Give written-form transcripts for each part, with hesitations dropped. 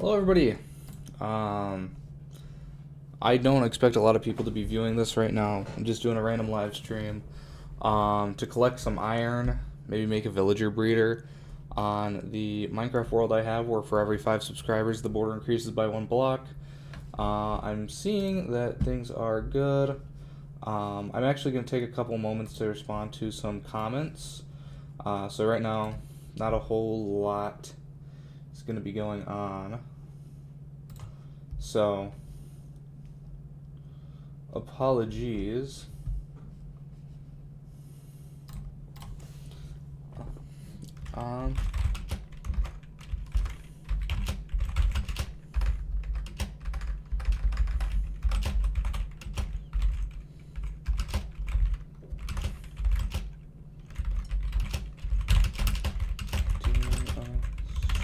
Hello, everybody. I don't expect a lot of people to be viewing this right now. I'm just doing a random live stream to collect some iron, maybe make a villager breeder on the Minecraft world I have, where for every 5 subscribers the border increases by 1 block. I'm seeing that things are good. I'm actually going to take a couple moments to respond to some comments. So right now, not a whole lot is going to be going on. So, apologies. Um,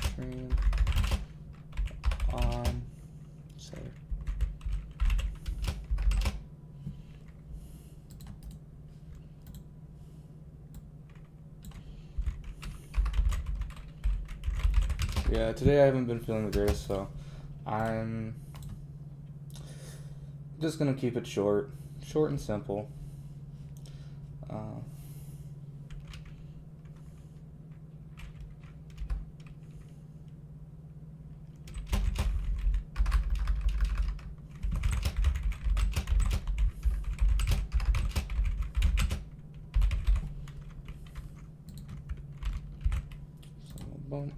stream on, sorry. Yeah, today I haven't been feeling the greatest, so I'm just gonna keep it short and simple. Boom.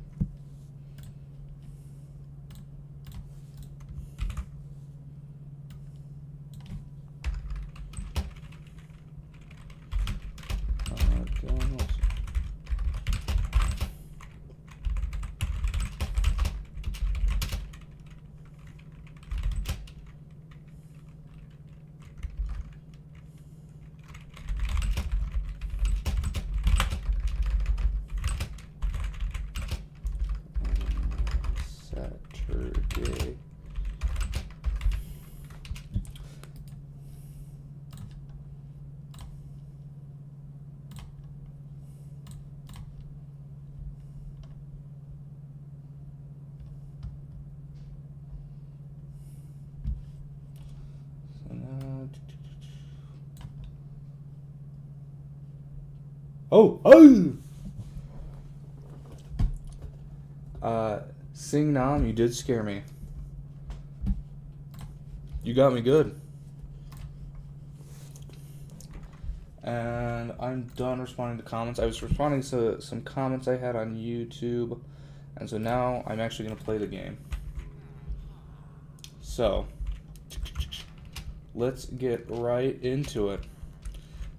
Saturday. Oh! Sing Nam, you did scare me. You got me good. And I'm done responding to comments. I was responding to some comments I had on YouTube, and so now I'm actually going to play the game. So, let's get right into it.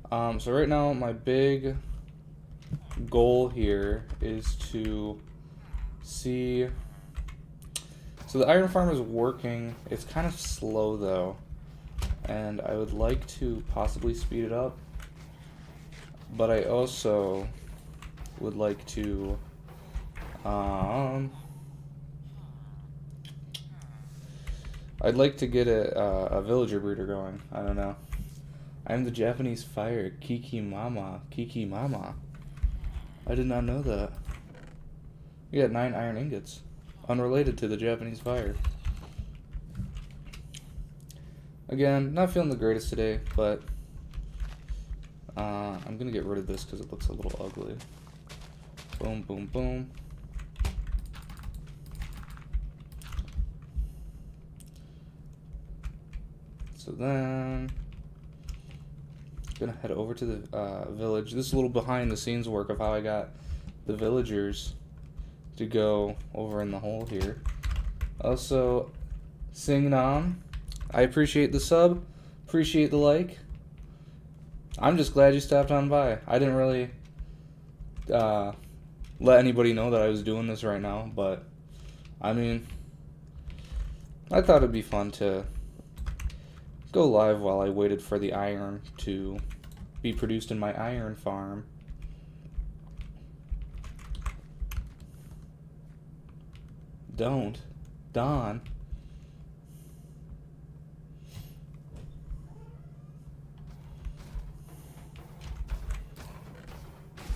So right now, my big goal here is to see... So the iron farm is working. It's kind of slow, though, and I would like to possibly speed it up. But I also would like to, I'd like to get a villager breeder going. I don't know. I'm the Japanese fire, Kiki Mama. Kiki Mama. I did not know that. You got 9 iron ingots. Unrelated to the Japanese fire. Again, not feeling the greatest today, but I'm gonna get rid of this because it looks a little ugly. Boom, boom, boom. So then, gonna head over to the village. This is a little behind the scenes work of how I got the villagers to go over in the hole here. Also, Sing Nam, I appreciate the sub, appreciate the like. I'm just glad you stopped on by. I didn't really let anybody know that I was doing this right now, but I mean, I thought it'd be fun to go live while I waited for the iron to be produced in my iron farm. Don't. Don.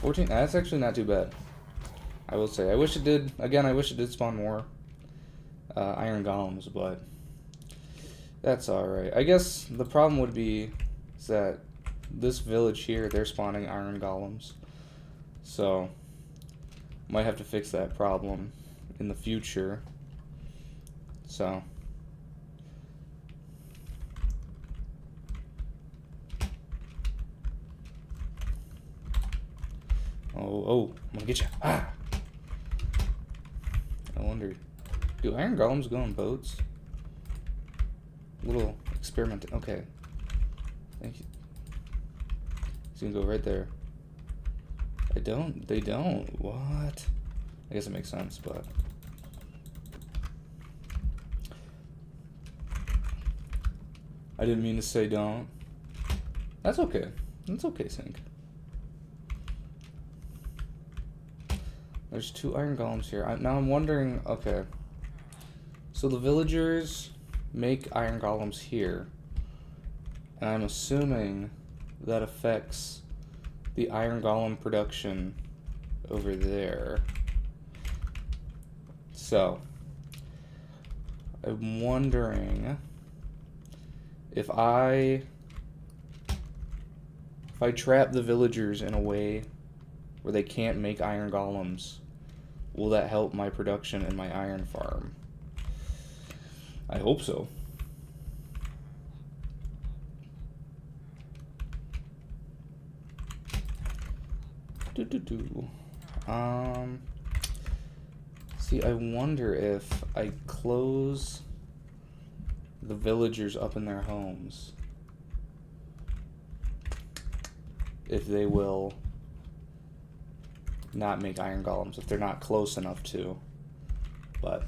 $14, that's actually not too bad. I will say. I wish it did, again, I wish it did spawn more. iron golems, but that's alright. I guess the problem would be is that this village here, they're spawning iron golems. So, might have to fix that problem in the future. So, oh, I'm gonna get you. Ah! I wonder, do iron golems go on boats? Little experiment. Okay. Thank you. He's gonna go right there. They don't. What? I guess it makes sense, but. I didn't mean to say don't. That's okay. That's okay, Sync. There's 2 iron golems here. Now I'm wondering, okay. So the villagers make iron golems here. And I'm assuming that affects the iron golem production over there. So, I'm wondering if I trap the villagers in a way where they can't make iron golems, will that help my production in my iron farm? I hope so. See, I wonder if I close the villagers up in their homes, if they will not make iron golems, if they're not close enough to. But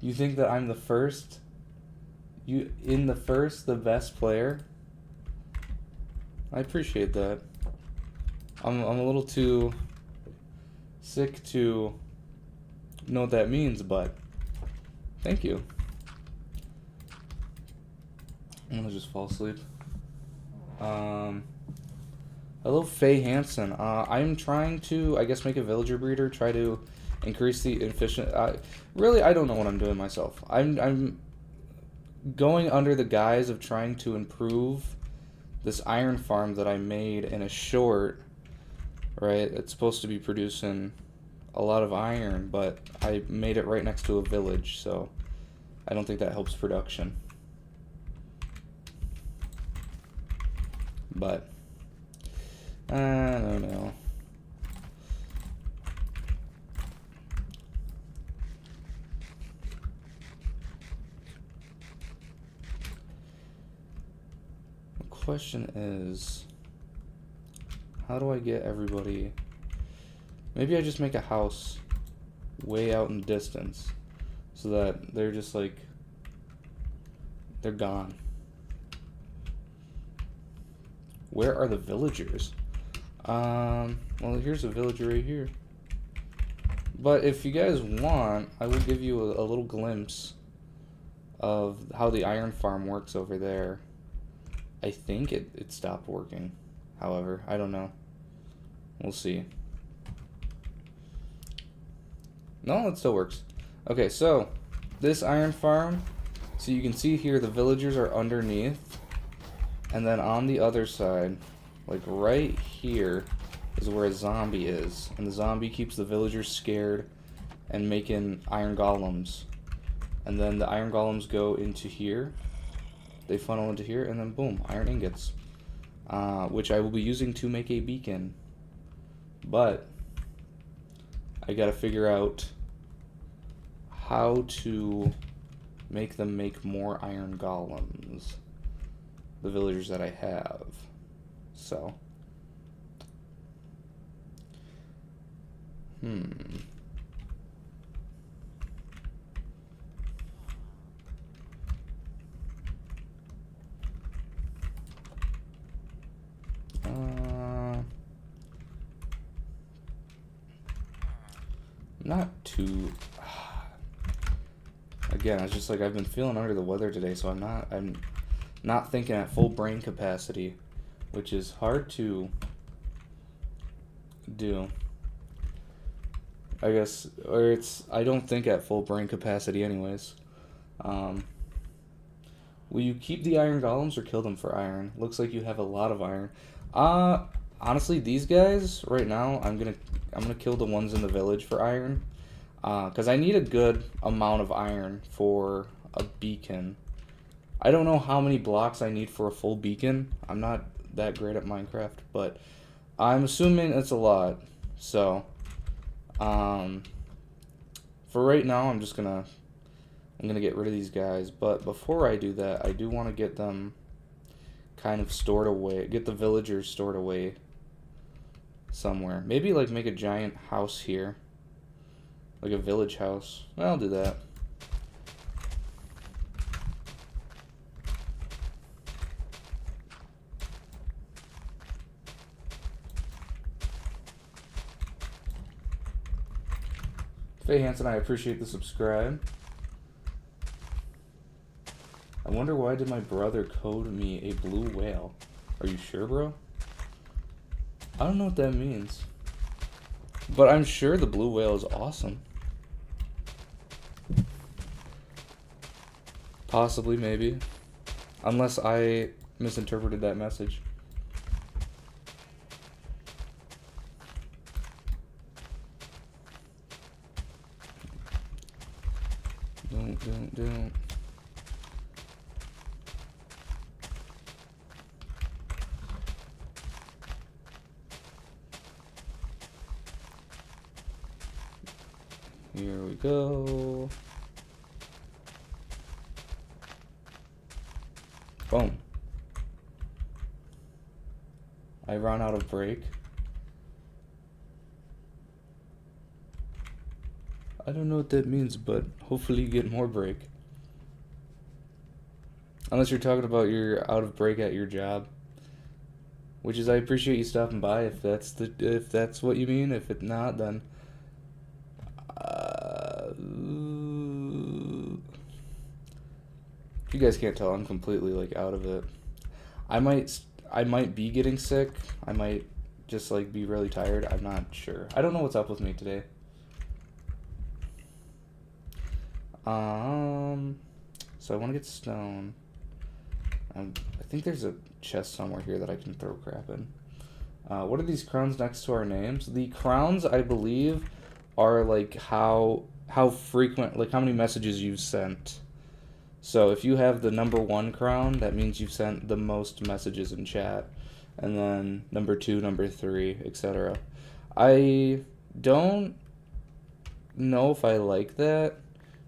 you think that I'm the first? The best player? I appreciate that. I'm a little too sick to know what that means, but thank you. I'm gonna just fall asleep. Hello, Faye Hansen. I'm trying to, I guess, make a villager breeder, try to increase the efficient. Really, I don't know what I'm doing myself. I'm going under the guise of trying to improve this iron farm that I made in a short, right? It's supposed to be producing a lot of iron, but I made it right next to a village, so I don't think that helps production. But I don't know. The question is, how do I get everybody? Maybe I just make a house way out in the distance so that they're just like, they're gone. Where are the villagers? Well, here's a villager right here. But if you guys want, I will give you a little glimpse of how the iron farm works over there. I think it stopped working. However, I don't know. We'll see. No, it still works. Okay, so this iron farm, so you can see here the villagers are underneath. And then on the other side, like right here, is where a zombie is. And the zombie keeps the villagers scared and making iron golems. And then the iron golems go into here. They funnel into here, and then boom, iron ingots. Which I will be using to make a beacon. But I gotta figure out how to make them make more iron golems. The villagers that I have. So. Not too. Again, it's just like I've been feeling under the weather today, so I'm not thinking at full brain capacity, which is hard to do. I guess, or I don't think at full brain capacity anyways. Um, will you keep the iron golems or kill them for iron? Looks like you have a lot of iron. Uh, Honestly, these guys right now, I'm gonna kill the ones in the village for iron. Because I need a good amount of iron for a beacon. I don't know how many blocks I need for a full beacon. I'm not that great at Minecraft, but I'm assuming it's a lot. So, um, for right now, I'm gonna get rid of these guys. But before I do that, I do want to get them kind of stored away. Get the villagers stored away somewhere. Maybe like make a giant house here, like a village house. I'll do that. Faye Hansen, I appreciate the subscribe. I wonder why did my brother code me a blue whale? Are you sure, bro? I don't know what that means. But I'm sure the blue whale is awesome. Possibly, maybe. Unless I misinterpreted that message. Don't. Here we go. Boom. I run out of break. I don't know what that means, but hopefully you get more break. Unless you're talking about you're out of break at your job. Which is, I appreciate you stopping by if that's what you mean. If it's not, then if you guys can't tell, I'm completely like out of it. I might be getting sick. I might just like be really tired. I'm not sure. I don't know what's up with me today. So I want to get stone. I think there's a chest somewhere here that I can throw crap in. What are these crowns next to our names? The crowns, I believe, are like how frequent, like how many messages you've sent. So if you have the number 1 crown, that means you've sent the most messages in chat. And then number 2, number 3, etc. I don't know if I like that,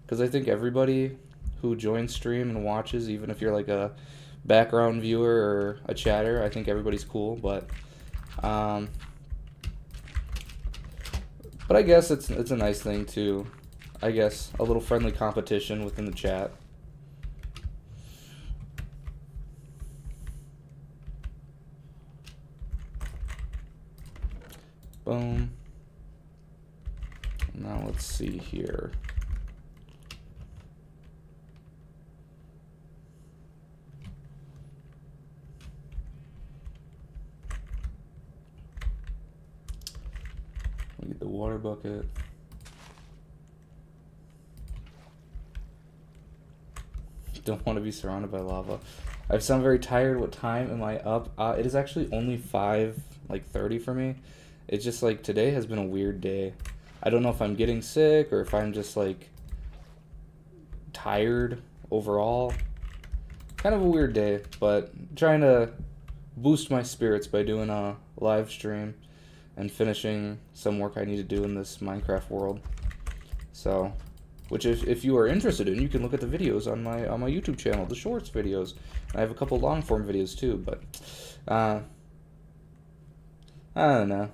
because I think everybody who joins stream and watches, even if you're like a background viewer or a chatter, I think everybody's cool, but I guess it's a nice thing to, I guess, a little friendly competition within the chat. Boom. Now let's see here. We get the water bucket. Don't want to be surrounded by lava. I sound very tired. What time am I up? It is actually only 5:30 for me. It's just like today has been a weird day. I don't know if I'm getting sick or if I'm just like tired overall. Kind of a weird day, but trying to boost my spirits by doing a live stream and finishing some work I need to do in this Minecraft world. So, which if you are interested in, you can look at the videos on my YouTube channel, the shorts videos. I have a couple long form videos too, but I don't know.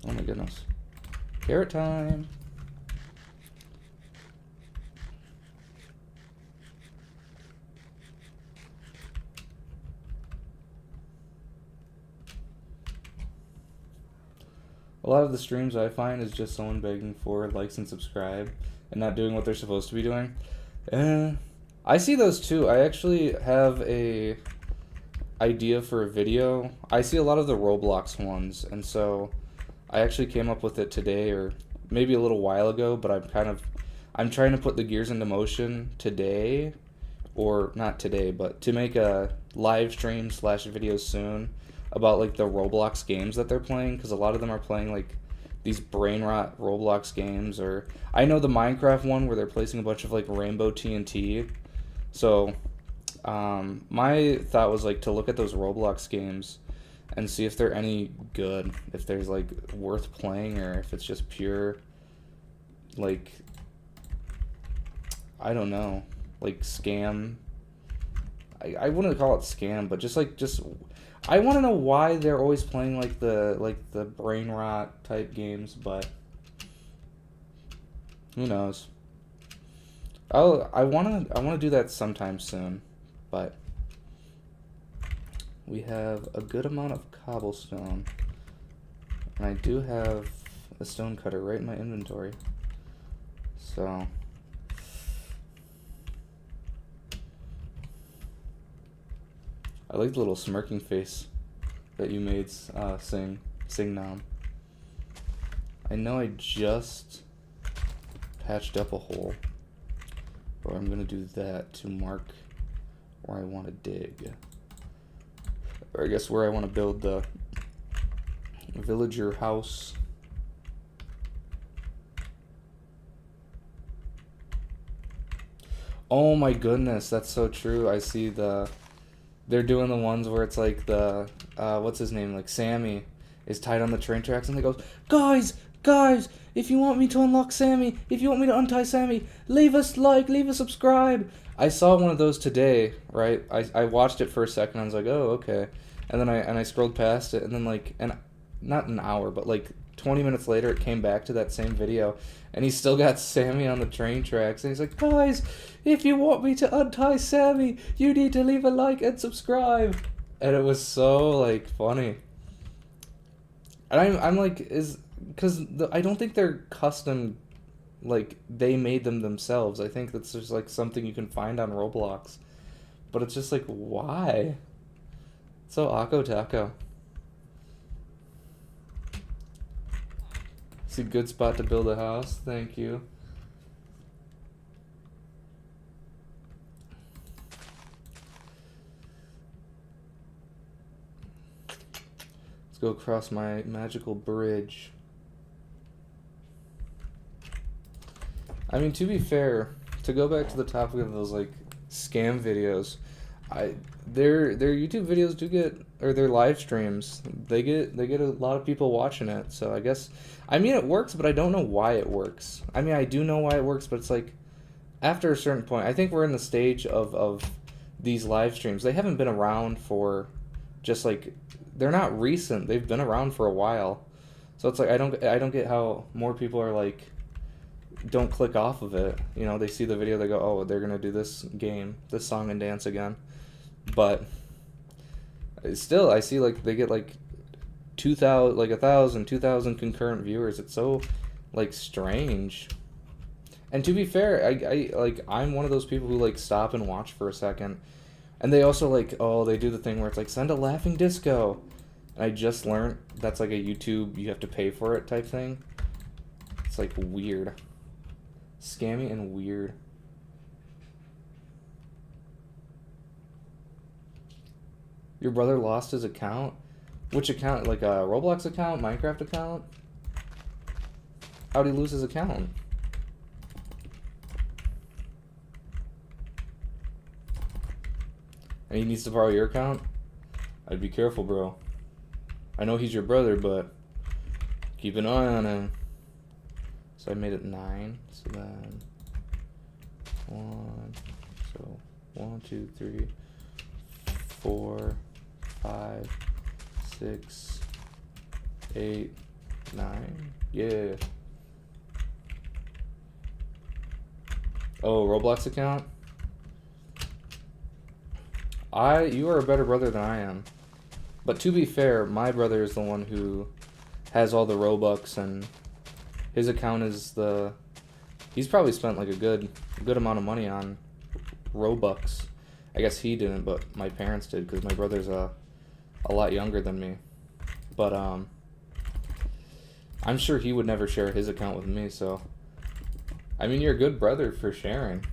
Oh my goodness. Carrot time. A lot of the streams I find is just someone begging for likes and subscribe and not doing what they're supposed to be doing. I see those too. I actually have a idea for a video. I see a lot of the Roblox ones, and so I actually came up with it today or maybe a little while ago, but I'm trying to put the gears into motion today, or not today, but to make a live stream slash video soon about like the Roblox games that they're playing, because a lot of them are playing like these brain rot Roblox games, or I know the Minecraft one where they're placing a bunch of like rainbow TNT. So my thought was like to look at those Roblox games and see if they're any good, if there's like worth playing, or if it's just pure like, I don't know, like scam. I wouldn't call it scam, but just I want to know why they're always playing like the brain rot type games, but who knows. I want to do that sometime soon, but we have a good amount of cobblestone, and I do have a stone cutter right in my inventory, so I like the little smirking face that you made, sing Nam. I know I just patched up a hole, but I'm gonna do that to mark where I want to dig, or I guess where I want to build the villager house. Oh my goodness, that's so true. I see they're doing the ones where it's like the what's his name, like Sammy is tied on the train tracks, and they go, guys, if you want me to unlock Sammy, if you want me to untie Sammy, leave us leave a subscribe. I saw one of those today, right? I watched it for a second. I was like, oh, okay, and then I scrolled past it, and then like, and not an hour, but like 20 minutes later, it came back to that same video, and he's still got Sammy on the train tracks, and he's like, guys, if you want me to untie Sammy, you need to leave a like and subscribe. And it was so like funny. And I'm like, because I don't think they're custom, like they made them themselves. I think that's just like something you can find on Roblox, but it's just like, why? So Akko Taco. It's a good spot to build a house. Thank you. Let's go across my magical bridge. I mean, to be fair, to go back to the topic of those like scam videos, their YouTube videos do get, or their live streams, they get a lot of people watching it. So I guess, I mean, it works, but I don't know why it works. I mean, I do know why it works, but it's like after a certain point, I think we're in the stage of these live streams. They haven't been around for just like, they're not recent. They've been around for a while. So it's like I don't get how more people are like, don't click off of it. You know, they see the video, they go, oh, they're gonna do this game, this song and dance again. But still, I see like they get like 2,000, like 1,000, 2,000 concurrent viewers. It's so like strange. And to be fair, I'm one of those people who like stop and watch for a second. And they also like, oh, they do the thing where it's like, send a laughing disco. And I just learned that's like a YouTube, you have to pay for it type thing. It's like weird. Scammy and weird. Your brother lost his account? Which account? Like a Roblox account? Minecraft account? How'd he lose his account? And he needs to borrow your account? I'd be careful, bro. I know he's your brother, but keep an eye on him. So I made it 9. So then 1, 2, 3, 4, 5, 6, 8, 9. Yeah. Oh, Roblox account? You are a better brother than I am. But to be fair, my brother is the one who has all the Robux, and his account is he's probably spent like a good amount of money on Robux. I guess he didn't, but my parents did because my brother's a lot younger than me. But I'm sure he would never share his account with me, so I mean, you're a good brother for sharing.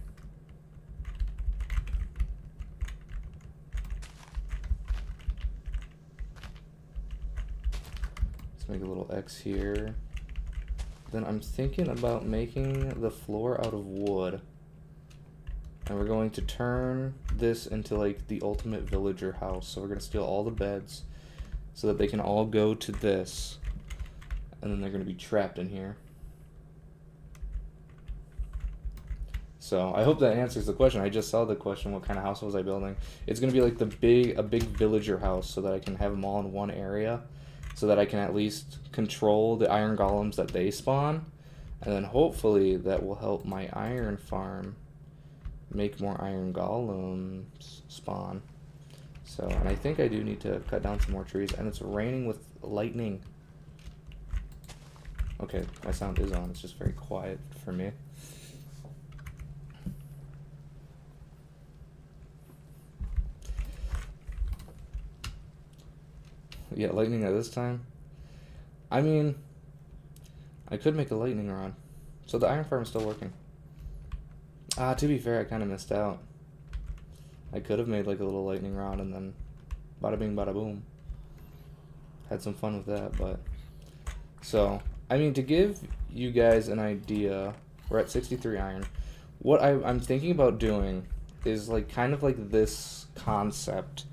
Let's make a little X here. Then I'm thinking about making the floor out of wood. And we're going to turn this into like the ultimate villager house. So we're going to steal all the beds so that they can all go to this. And then they're going to be trapped in here. So I hope that answers the question. I just saw the question, what kind of house was I building? It's going to be like a big villager house so that I can have them all in one area. So that I can at least control the iron golems that they spawn. And then hopefully that will help my iron farm make more iron golems spawn. So, and I think I do need to cut down some more trees. And it's raining with lightning. Okay, my sound is on. It's just very quiet for me. Yeah, lightning at this time. I mean, I could make a lightning rod. So the iron farm is still working. To be fair, I kind of missed out. I could have made like a little lightning rod and then bada bing bada boom. Had some fun with that, but... So, I mean, to give you guys an idea, we're at 63 iron. What I'm thinking about doing is like kind of like this concept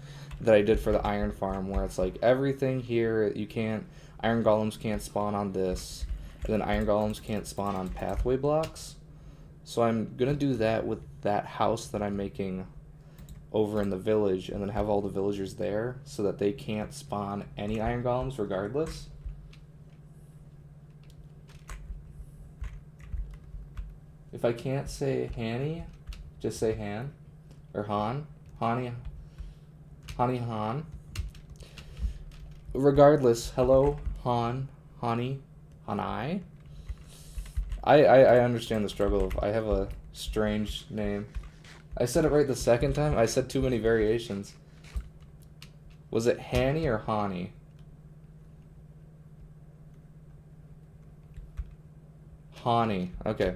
that I did for the iron farm, where it's like everything here, iron golems can't spawn on this, and then iron golems can't spawn on pathway blocks. So I'm gonna do that with that house that I'm making over in the village, and then have all the villagers there so that they can't spawn any iron golems regardless. If I can't say Hanny, just say Han, or Han, Hani, Han. Regardless, hello, Han, Hani, Hanai. I understand the struggle of, I have a strange name. I said it right the second time. I said too many variations. Was it Hanny or Hani? Hani, okay.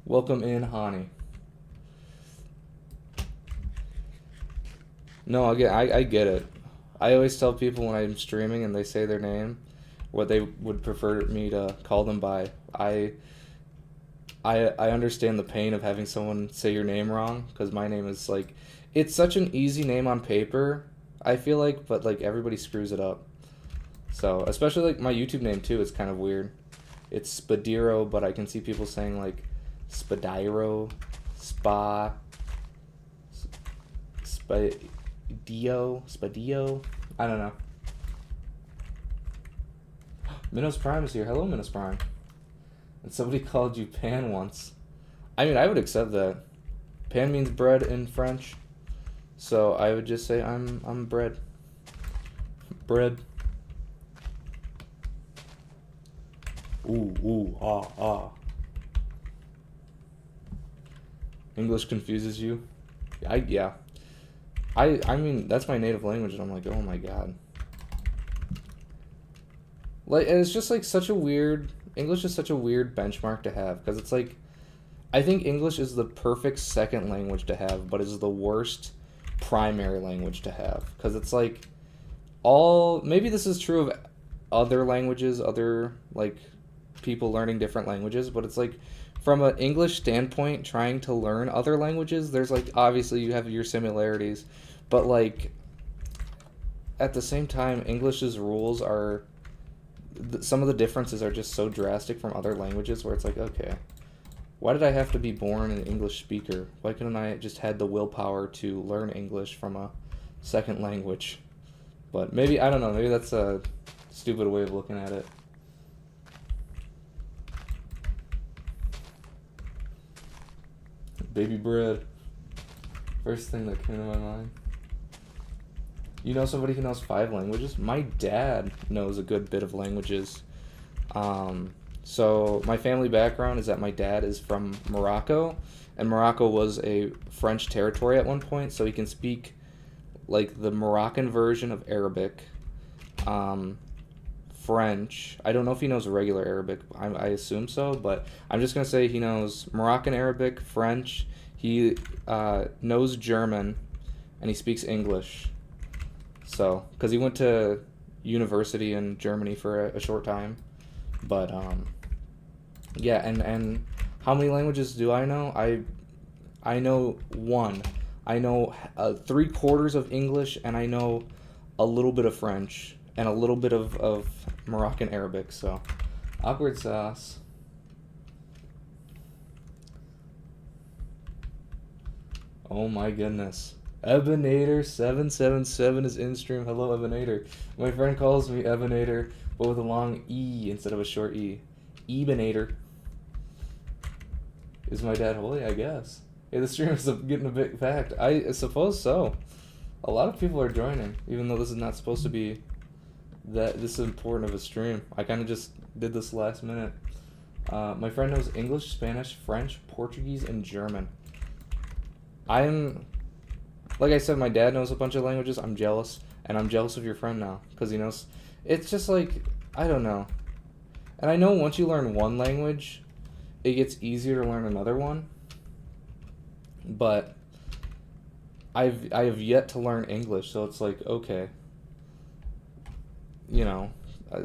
Welcome in, Hani. No, I get it. I always tell people when I'm streaming and they say their name, what they would prefer me to call them by. I understand the pain of having someone say your name wrong, because my name is like, it's such an easy name on paper, I feel like, but like everybody screws it up. So, especially like my YouTube name too, it's kind of weird. It's Spadiro, but I can see people saying like Spadiro, Spadio, I don't know. Minos Prime is here. Hello, Minos Prime. And somebody called you Pan once. I mean, I would accept that. Pan means bread in French, so I would just say I'm bread. Bread. Ooh, ah. English confuses you? Yeah. I mean, that's my native language, and I'm like, oh my god. Like, and it's just like such a weird... English is such a weird benchmark to have, because it's like... I think English is the perfect second language to have, but is the worst primary language to have. Because it's like, maybe this is true of other languages, other, like, people learning different languages, but it's like, from an English standpoint, trying to learn other languages, there's like, obviously you have your similarities, but like, at the same time, English's rules are, some of the differences are just so drastic from other languages where it's like, okay, why did I have to be born an English speaker? Why couldn't I just had the willpower to learn English from a second language? But maybe, I don't know, maybe that's a stupid way of looking at it. Baby bread. First thing that came to my mind. You know somebody who knows 5 languages? My dad knows a good bit of languages. So my family background is that my dad is from Morocco, and Morocco was a French territory at one point, so he can speak like the Moroccan version of Arabic, um, French. I don't know if he knows regular Arabic. I assume so, but I'm just gonna say he knows Moroccan Arabic, French. He knows German, and he speaks English. So, because he went to university in Germany for a short time, but yeah, and how many languages do I know? I know one. I know 3/4 of English, and I know a little bit of French and a little bit of Moroccan Arabic. So, awkward sauce. Oh my goodness. Ebenator777 is in stream. Hello, Ebenator. My friend calls me Ebenator, but with a long E instead of a short E. Ebenator. Is my dad holy? I guess. Hey, the stream is getting a bit packed. I suppose so. A lot of people are joining, even though this is not supposed to be this important of a stream. I kind of just did this last minute. My friend knows English, Spanish, French, Portuguese, and German. Like I said, my dad knows a bunch of languages. I'm jealous, and I'm jealous of your friend now, because he knows. It's just like, I don't know. And I know once you learn one language, it gets easier to learn another one. But I have yet to learn English, so it's like, okay. You know,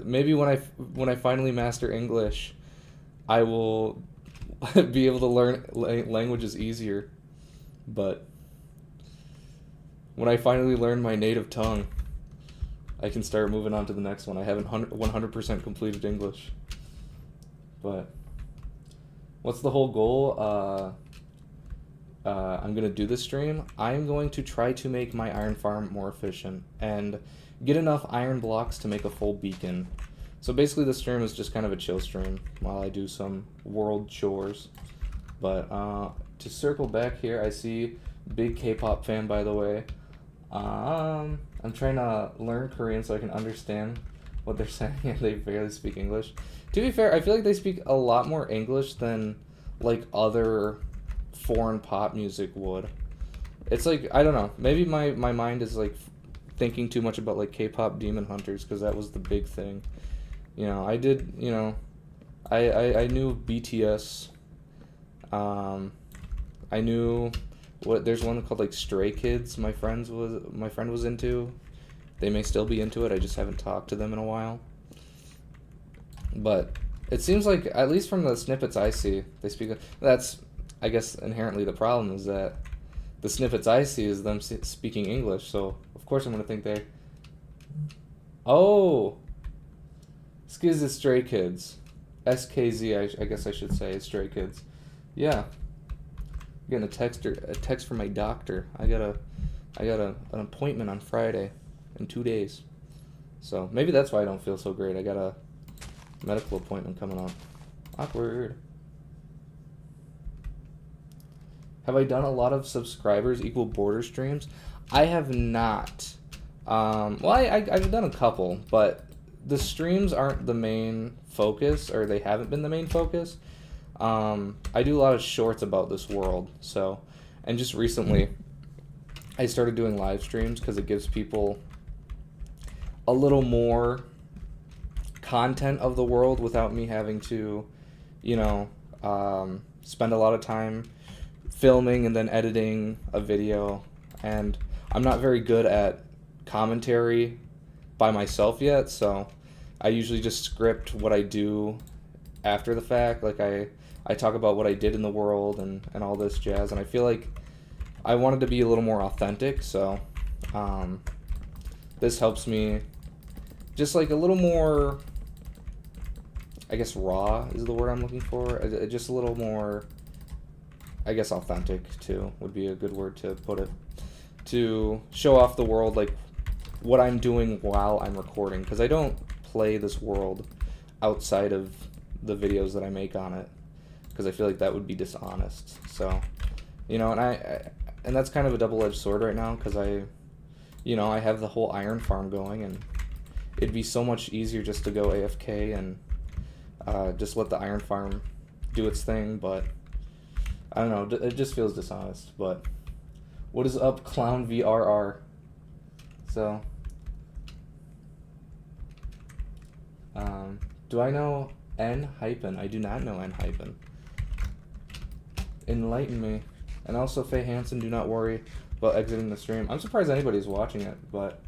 maybe when I finally master English, I will be able to learn languages easier. But when I finally learn my native tongue, I can start moving on to the next one. I haven't 100% completed English. But what's the whole goal? I'm going to do this stream. I'm going to try to make my iron farm more efficient and get enough iron blocks to make a full beacon. So basically this stream is just kind of a chill stream while I do some world chores. But to circle back here, I see big K-pop fan, by the way. I'm trying to learn Korean so I can understand what they're saying, and they barely speak English. To be fair, I feel like they speak a lot more English than like other foreign pop music would. It's like, I don't know, maybe my mind is like thinking too much about like K-pop Demon Hunters, because that was the big thing. You know, I did, you know, I knew BTS. I knew there's one called like Stray Kids my friend was into. They may still be into it. I just haven't talked to them in a while. But it seems like, at least from the snippets I see, they speak. That's, I guess, inherently the problem, is that the snippets I see is them speaking English. So of course I'm gonna think they. Oh, Skiz is Stray Kids. SKZ, I guess I should say, is Stray Kids. Yeah. I'm getting a text from my doctor. I got an appointment on Friday in 2 days. So maybe that's why I don't feel so great. I got a medical appointment coming up. Awkward. Have I done a lot of subscribers equal border streams? I have not. Well, I've done a couple, but the streams aren't the main focus, or they haven't been the main focus. I do a lot of shorts about this world, so, and just recently I started doing live streams because it gives people a little more content of the world without me having to, you know, spend a lot of time filming and then editing a video. And I'm not very good at commentary by myself yet, so I usually just script what I do after the fact. Like I talk about what I did in the world and all this jazz, and I feel like I wanted to be a little more authentic, so this helps me just like a little more, I guess raw is the word I'm looking for, just a little more, I guess authentic too would be a good word to put it, to show off the world like what I'm doing while I'm recording, because I don't play this world outside of the videos that I make on it, because I feel like that would be dishonest. So, you know, and that's kind of a double-edged sword right now, because I have the whole iron farm going, and it'd be so much easier just to go AFK and just let the iron farm do its thing, but I don't know, it just feels dishonest. But what is up, Clown VRR? So, do I know N-Hypen? I do not know N-Hypen. Enlighten me. And also, Faye Hansen, do not worry about exiting the stream. I'm surprised anybody's watching it, but...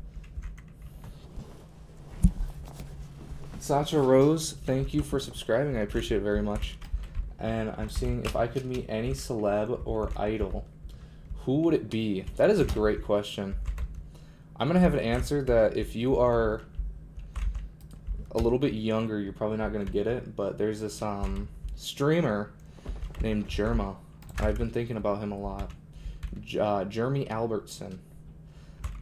Sacha Rose, thank you for subscribing. I appreciate it very much. And I'm seeing if I could meet any celeb or idol. Who would it be? That is a great question. I'm going to have an answer that if you are a little bit younger, you're probably not going to get it. But there's this streamer named Jerma. I've been thinking about him a lot. Jeremy Albertson.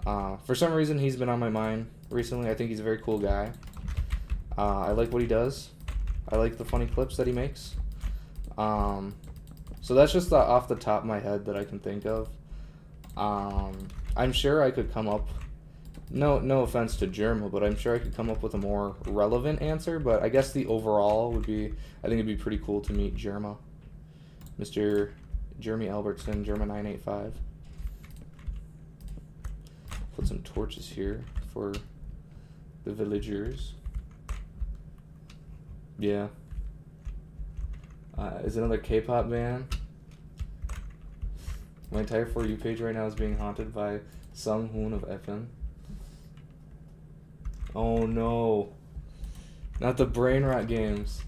For some reason, he's been on my mind recently. I think he's a very cool guy. I like what he does. I like the funny clips that he makes. So that's just off the top of my head that I can think of. I'm sure I could come up... No offense to Jerma, but I'm sure I could come up with a more relevant answer. But I guess the overall would be... I think it'd be pretty cool to meet Jerma. Mr. Jeremy Albertson, Jerma985. Put some torches here for the villagers. Yeah. Is another K-pop band. My entire For You page right now is being haunted by Sung Hoon of FN. Oh no. Not the brain rot games.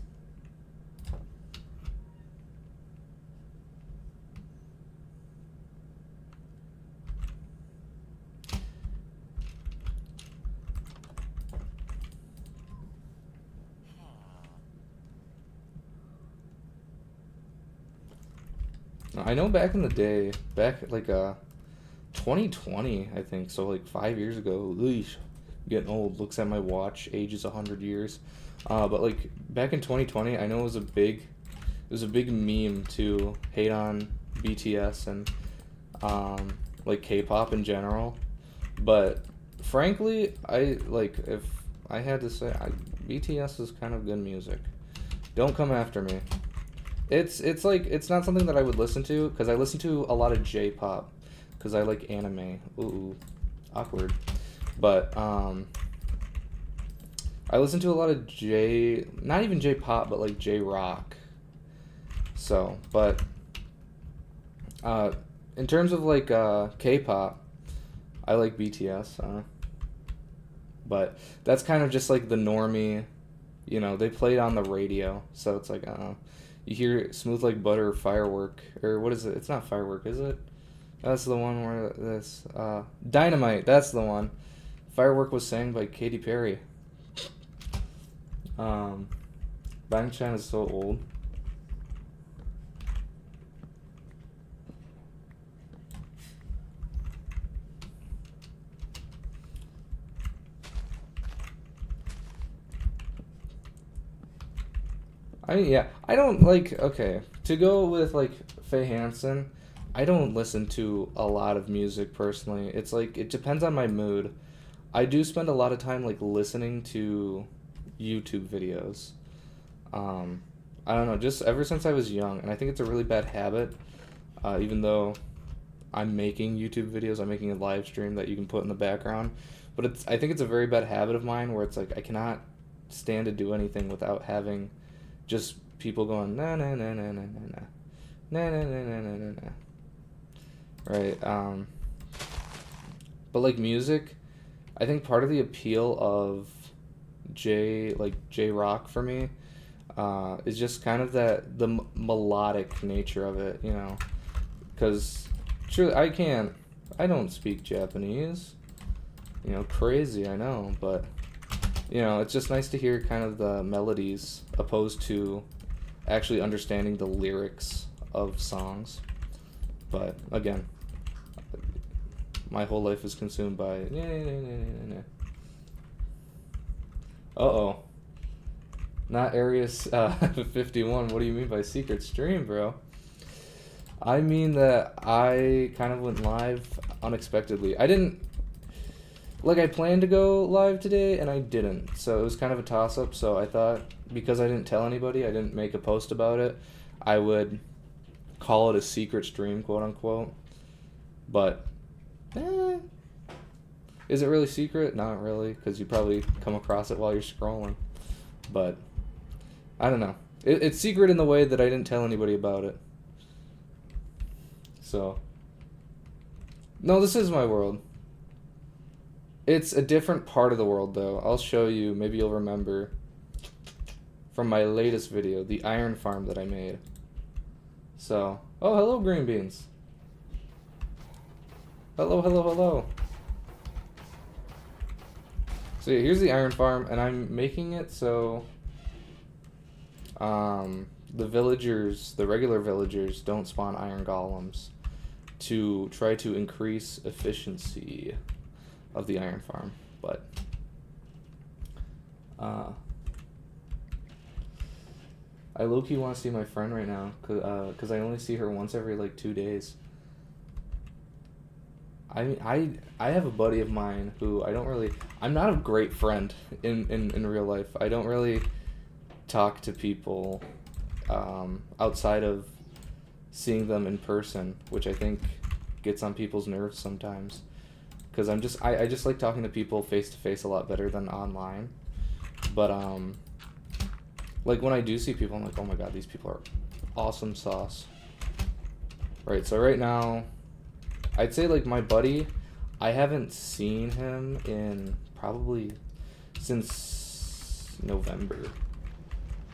I know back in the day, back like 2020, I think, so like 5 years ago, eesh, getting old, looks at my watch, age is 100 years. But like back in 2020, I know it was a big meme to hate on BTS and like K-pop in general. But frankly, if I had to say, BTS is kind of good music. Don't come after me. It's like, it's not something that I would listen to, because I listen to a lot of J-pop, because I like anime. Ooh, awkward. But, I listen to a lot of not even J-pop, but like J-rock. So, but, in terms of like, K-pop, I like BTS, but that's kind of just like the normie, you know, they play it on the radio, so it's like, you hear Smooth Like Butter or Firework, or what is it? It's not Firework, is it? That's the one where this, Dynamite, that's the one. Firework was sang by Katy Perry. Bang Chan is so old. I don't like, okay, to go with like Faye Hansen, I don't listen to a lot of music personally. It's like, it depends on my mood. I do spend a lot of time like listening to YouTube videos. I don't know, just ever since I was young, and I think it's a really bad habit, even though I'm making YouTube videos, I'm making a live stream that you can put in the background, but I think it's a very bad habit of mine where it's like, I cannot stand to do anything without having just people going na na na na na na na na na na na na na na, right? But like music, I think part of the appeal of J-rock for me is just kind of the melodic nature of it, you know, because truly I don't speak Japanese, you know, crazy, I know, but you know, it's just nice to hear kind of the melodies opposed to actually understanding the lyrics of songs. But again, my whole life is consumed by uh-oh. Not Arius 51. What do you mean by secret stream, bro? I mean that I kind of went live unexpectedly. I didn't... like I planned to go live today and I didn't. So it was kind of a toss up. So I thought because I didn't tell anybody, I didn't make a post about it, I would call it a secret stream, quote unquote. But is it really secret? Not really, because you probably come across it while you're scrolling. But I don't know. It's secret in the way that I didn't tell anybody about it. So no, this is my world. It's a different part of the world, though. I'll show you. Maybe you'll remember from my latest video, the iron farm that I made. So, oh, hello, green beans. Hello, hello, hello. So yeah, here's the iron farm, and I'm making it so the villagers, the regular villagers, don't spawn iron golems to try to increase efficiency of the iron farm. But I low-key want to see my friend right now, cause I only see her once every like 2 days. I mean, I have a buddy of mine who I'm not a great friend in real life. I don't really talk to people outside of seeing them in person, which I think gets on people's nerves sometimes. Because I just like talking to people face to face a lot better than online. But like when I do see people, I'm like, oh my god, these people are awesome sauce. Right, so right now, I'd say like my buddy, I haven't seen him in probably since November.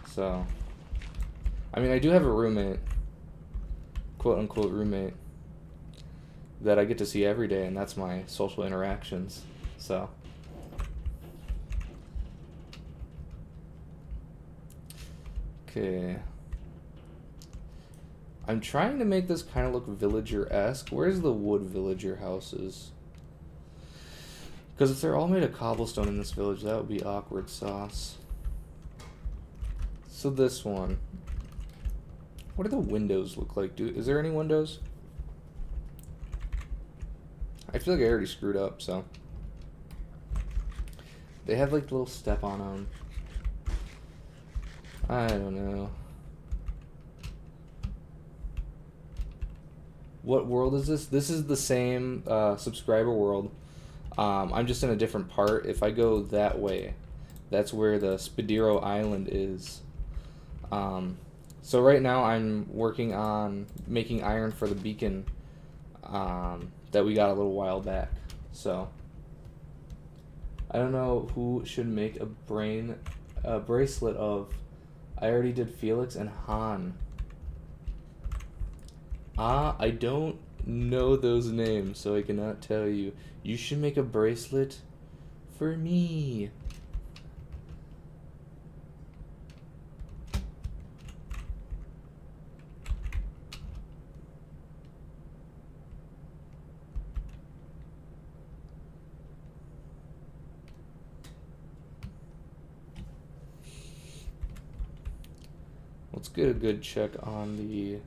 So, I mean, I do have a roommate, quote unquote roommate, that I get to see every day, and that's my social interactions. So, okay. I'm trying to make this kind of look villager-esque. Where's the wood villager houses? Because if they're all made of cobblestone in this village, that would be awkward sauce. So this one. What do the windows look like? Is there any windows? I feel like I already screwed up, so. They have like a little step on them. I don't know. What world is this? This is the same subscriber world. I'm just in a different part. If I go that way, that's where the Spadiro Island is. So right now I'm working on making iron for the beacon that we got a little while back. So I don't know who should make a bracelet of. I already did Felix and Han. I don't know those names, so I cannot tell you. You should make a bracelet for me. Let's get a good check on the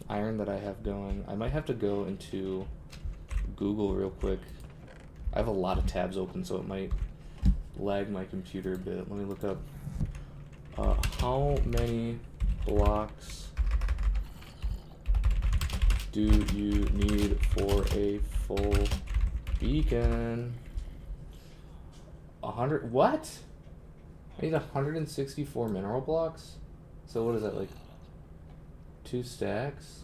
iron that I have going. I might have to go into Google real quick. I have a lot of tabs open, so it might lag my computer a bit. Let me look up how many blocks do you need for a full beacon? 100? What? I need 164 mineral blocks? So what is that, like 2 stacks?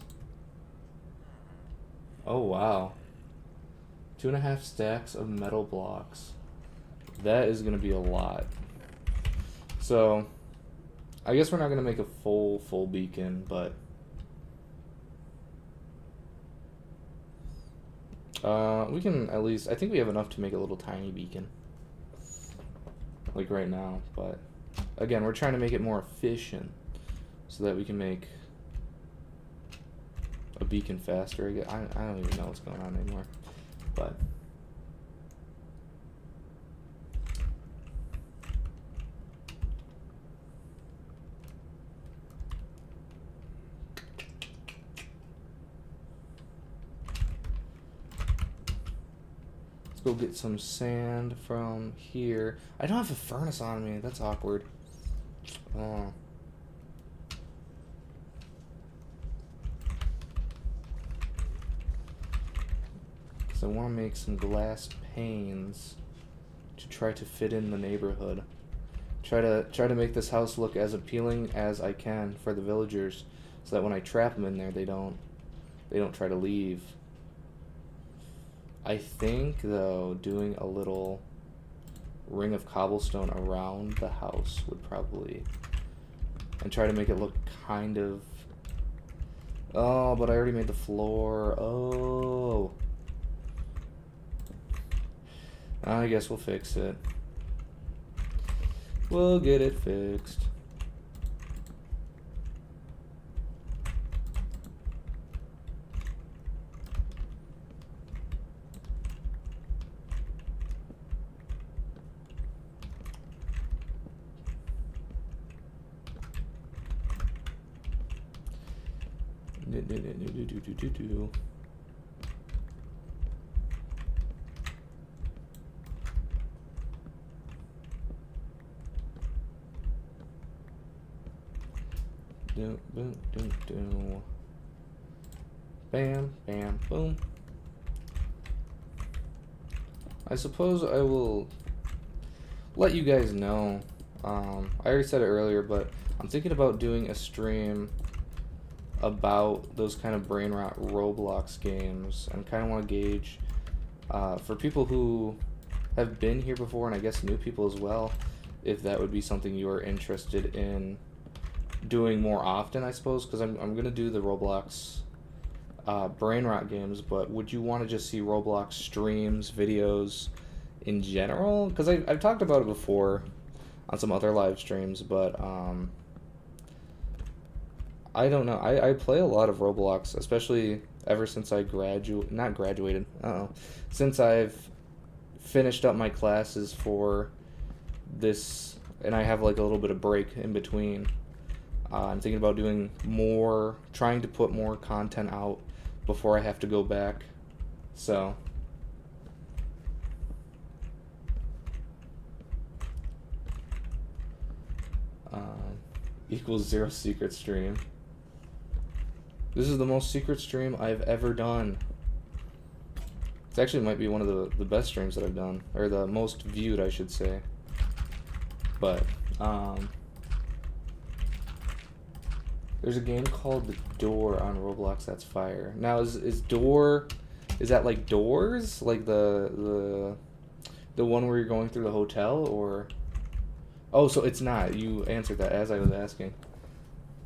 Oh wow. 2.5 stacks of metal blocks. That is gonna be a lot. So I guess we're not gonna make a full beacon, but we can at least, I think we have enough to make a little tiny beacon. Like right now, but again, we're trying to make it more efficient so that we can make a beacon faster. I don't even know what's going on anymore, but Let's go get some sand from here. I don't have a furnace on me. That's awkward. Oh. Because I want to make some glass panes to try to fit in the neighborhood. Try to make this house look as appealing as I can for the villagers, so that when I trap them in there, they don't try to leave. I think though doing a little ring of cobblestone around the house would probably, and try to make it look kind of. Oh, but I already made the floor. Oh. I guess we'll fix it. We'll get it fixed. Do. Bam, bam, boom. I suppose I will let you guys know. I already said it earlier, but I'm thinking about doing a stream about those kind of brain rot Roblox games, and kind of want to gauge for people who have been here before, and I guess new people as well, if that would be something you are interested in doing more often, I suppose, because I'm gonna do the Roblox brain rot games, but would you want to just see Roblox streams, videos in general? Because I've talked about it before on some other live streams, but I don't know. I play a lot of Roblox, especially ever since I since I've finished up my classes for this, and I have like a little bit of break in between. I'm thinking about doing more, trying to put more content out before I have to go back. So equals 0 secret stream. This is the most secret stream I've ever done. It actually might be one of the best streams that I've done, or the most viewed, I should say. But there's a game called The Door on Roblox that's fire. Now is Door, is that like Doors? Like the one where you're going through the hotel, or? Oh, so it's not. You answered that as I was asking.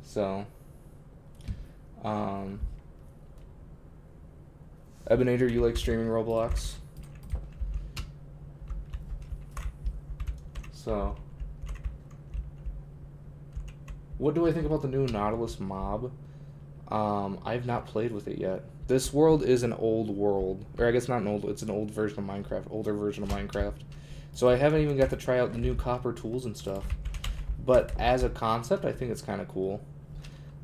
So Ebenator, you like streaming Roblox? So what do I think about the new Nautilus mob? I've not played with it yet. This world is an old world, or I guess not an old, it's an old version of Minecraft, older version of Minecraft. So I haven't even got to try out the new copper tools and stuff. But as a concept, I think it's kind of cool.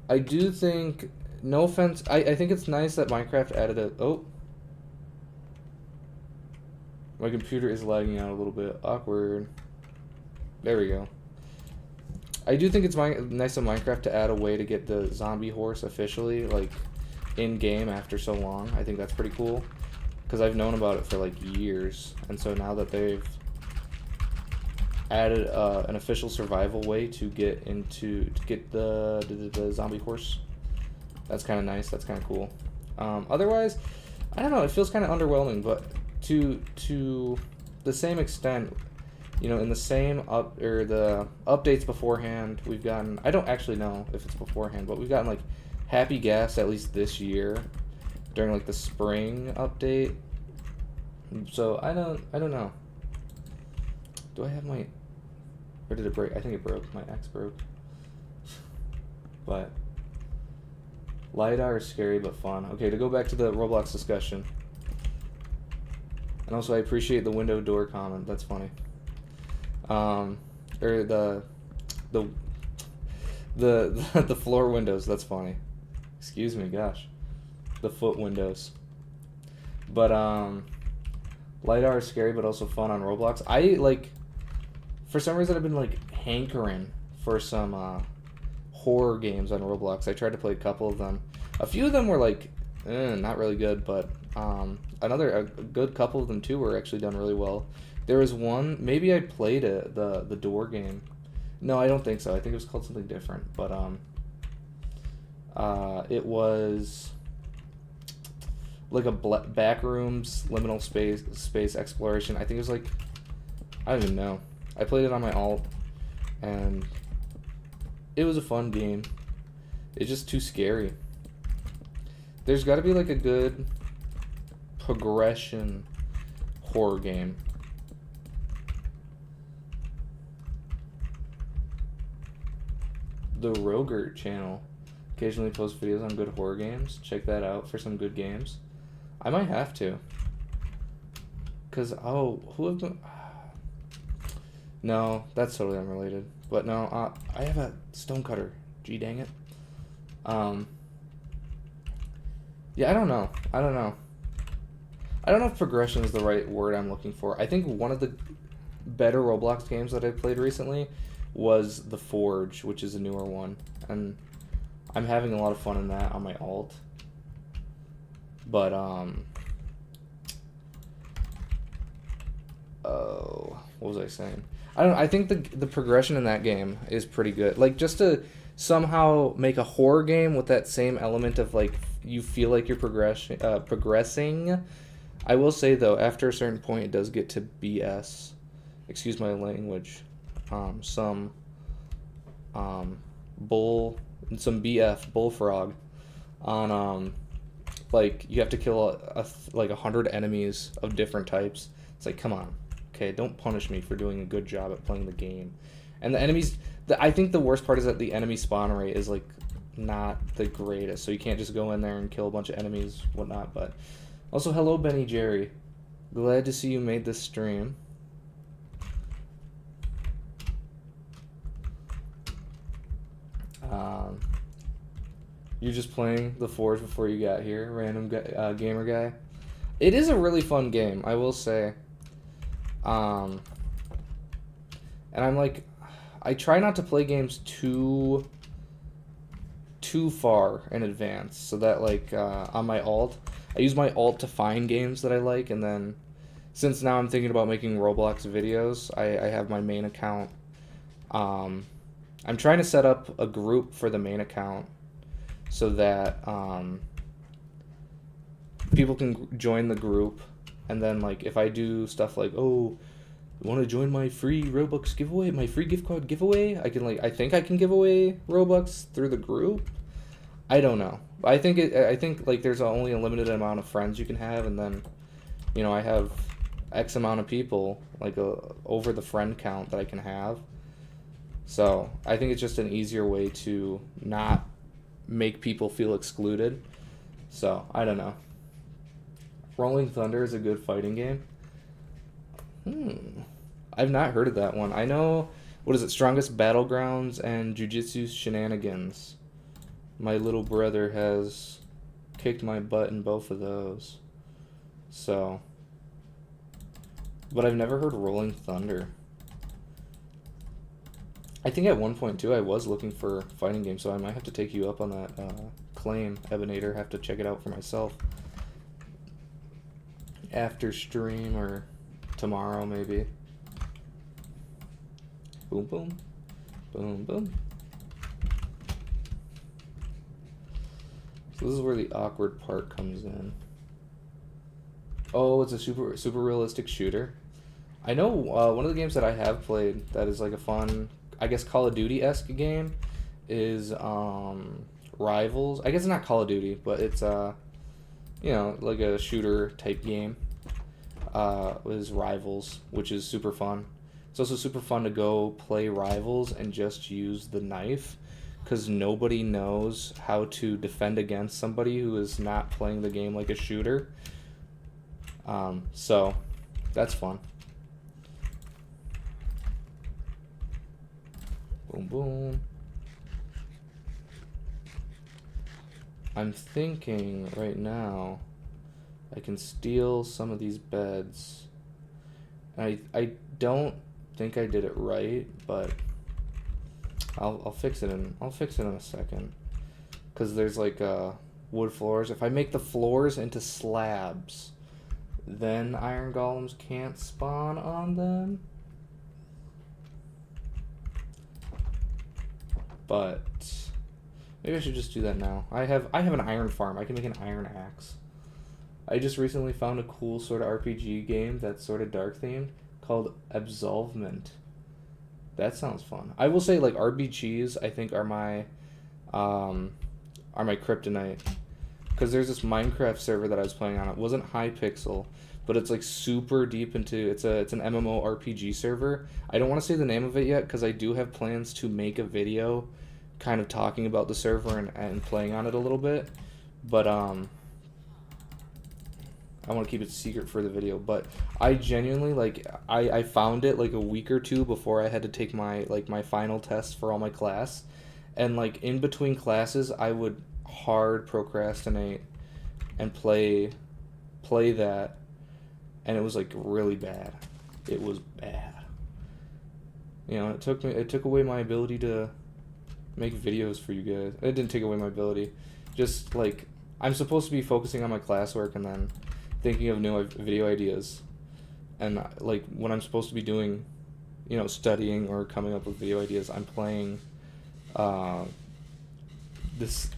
I do think, no offense, I think it's nice that Minecraft added a, oh. My computer is lagging out a little bit, awkward. There we go. I do think it's nice of Minecraft to add a way to get the zombie horse officially, like, in-game after so long. I think that's pretty cool, because I've known about it for, like, years. And so now that they've added an official survival way to get the zombie horse, that's kind of nice. That's kind of cool. Otherwise, I don't know. It feels kind of underwhelming, but to the same extent, you know, in the same the updates beforehand, we've gotten, I don't actually know if it's beforehand, but we've gotten like Happy Gas at least this year during like the spring update. So I don't know. Do I have my, or did it break? I think it broke. My axe broke. But LiDAR is scary but fun. Okay, to go back to the Roblox discussion. And also I appreciate the window door comment. That's funny. Or the floor windows, that's funny. Excuse me, gosh. The foot windows. But LiDAR is scary, but also fun on Roblox. I like, for some reason, I've been like hankering for some horror games on Roblox. I tried to play a couple of them. A few of them were like, not really good, but a good couple of them too were actually done really well. There was one, maybe I played it, the door game. No, I don't think so. I think it was called something different, but it was like a backrooms liminal space exploration. I think it was like, I don't even know. I played it on my alt, and it was a fun game. It's just too scary. There's got to be like a good progression horror game. The Rogert channel occasionally posts videos on good horror games. Check that out for some good games. I might have to. Cause who have been? No, that's totally unrelated. But no, I have a stonecutter. Gee dang it. Yeah, I don't know. I don't know if progression is the right word I'm looking for. I think one of the better Roblox games that I played recently was The Forge, which is a newer one, and I'm having a lot of fun in that on my alt. But what was I saying? I think the progression in that game is pretty good. Like, just to somehow make a horror game with that same element of like you feel like you're progressing. I will say though, after a certain point, it does get to BS. Excuse my language. Some bullfrog on like you have to kill like 100 enemies of different types. It's like, come on, okay, don't punish me for doing a good job at playing the game. And the enemies, I think the worst part is that the enemy spawn rate is like not the greatest, so you can't just go in there and kill a bunch of enemies, whatnot. But also, hello Benny Jerry, glad to see you made this stream. You're just playing The Forge before you got here, random gamer guy. It is a really fun game, I will say. And I'm like, I try not to play games too far in advance, so that like on my alt, I use my alt to find games that I like, and then since now I'm thinking about making Roblox videos, I have my main account. I'm trying to set up a group for the main account so that people can join the group, and then like if I do stuff like, oh, you want to join my free Robux giveaway, my free gift card giveaway, I can like, I think I can give away Robux through the group. I don't know. I think like there's only a limited amount of friends you can have, and then, you know, I have X amount of people like over the friend count that I can have. So I think it's just an easier way to not make people feel excluded. So I don't know. Rolling Thunder is a good fighting game. I've not heard of that one. I know, what is it, Strongest Battlegrounds and Jujutsu Shenanigans. My little brother has kicked my butt in both of those. So, but I've never heard Rolling Thunder. I think at one point too I was looking for fighting games, so I might have to take you up on that claim, Ebinator. Have to check it out for myself after stream or tomorrow maybe. Boom boom, boom boom. So this is where the awkward part comes in. Oh, it's a super realistic shooter. I know one of the games that I have played that is like a fun, I guess, Call of Duty-esque game is Rivals. I guess it's not Call of Duty, but it's you know, like a shooter type game. Is Rivals, which is super fun. It's also super fun to go play Rivals and just use the knife, because nobody knows how to defend against somebody who is not playing the game like a shooter. So that's fun. Boom, boom. I'm thinking right now I can steal some of these beds I don't think I did it right, but I'll fix it in a second. Cause there's like wood floors. If I make the floors into slabs, then iron golems can't spawn on them. But maybe I should just do that now. I have an iron farm. I can make an iron axe. I just recently found a cool sort of RPG game that's sort of dark themed called Absolvement. That sounds fun. I will say like RPGs I think are my kryptonite. Because there's this Minecraft server that I was playing on. It wasn't Hypixel, but it's like super deep into it's an MMORPG server. I don't want to say the name of it yet because I do have plans to make a video kind of talking about the server and playing on it a little bit. But I want to keep it secret for the video, but I genuinely like I found it like a week or two before I had to take my final test for all my class, and like in between classes I would hard procrastinate and play that, and it was like really bad. It was bad. You know, it took away my ability to make videos for you guys. It didn't take away my ability. Just like I'm supposed to be focusing on my classwork and then thinking of new video ideas, and like when I'm supposed to be doing, you know, studying or coming up with video ideas, I'm playing this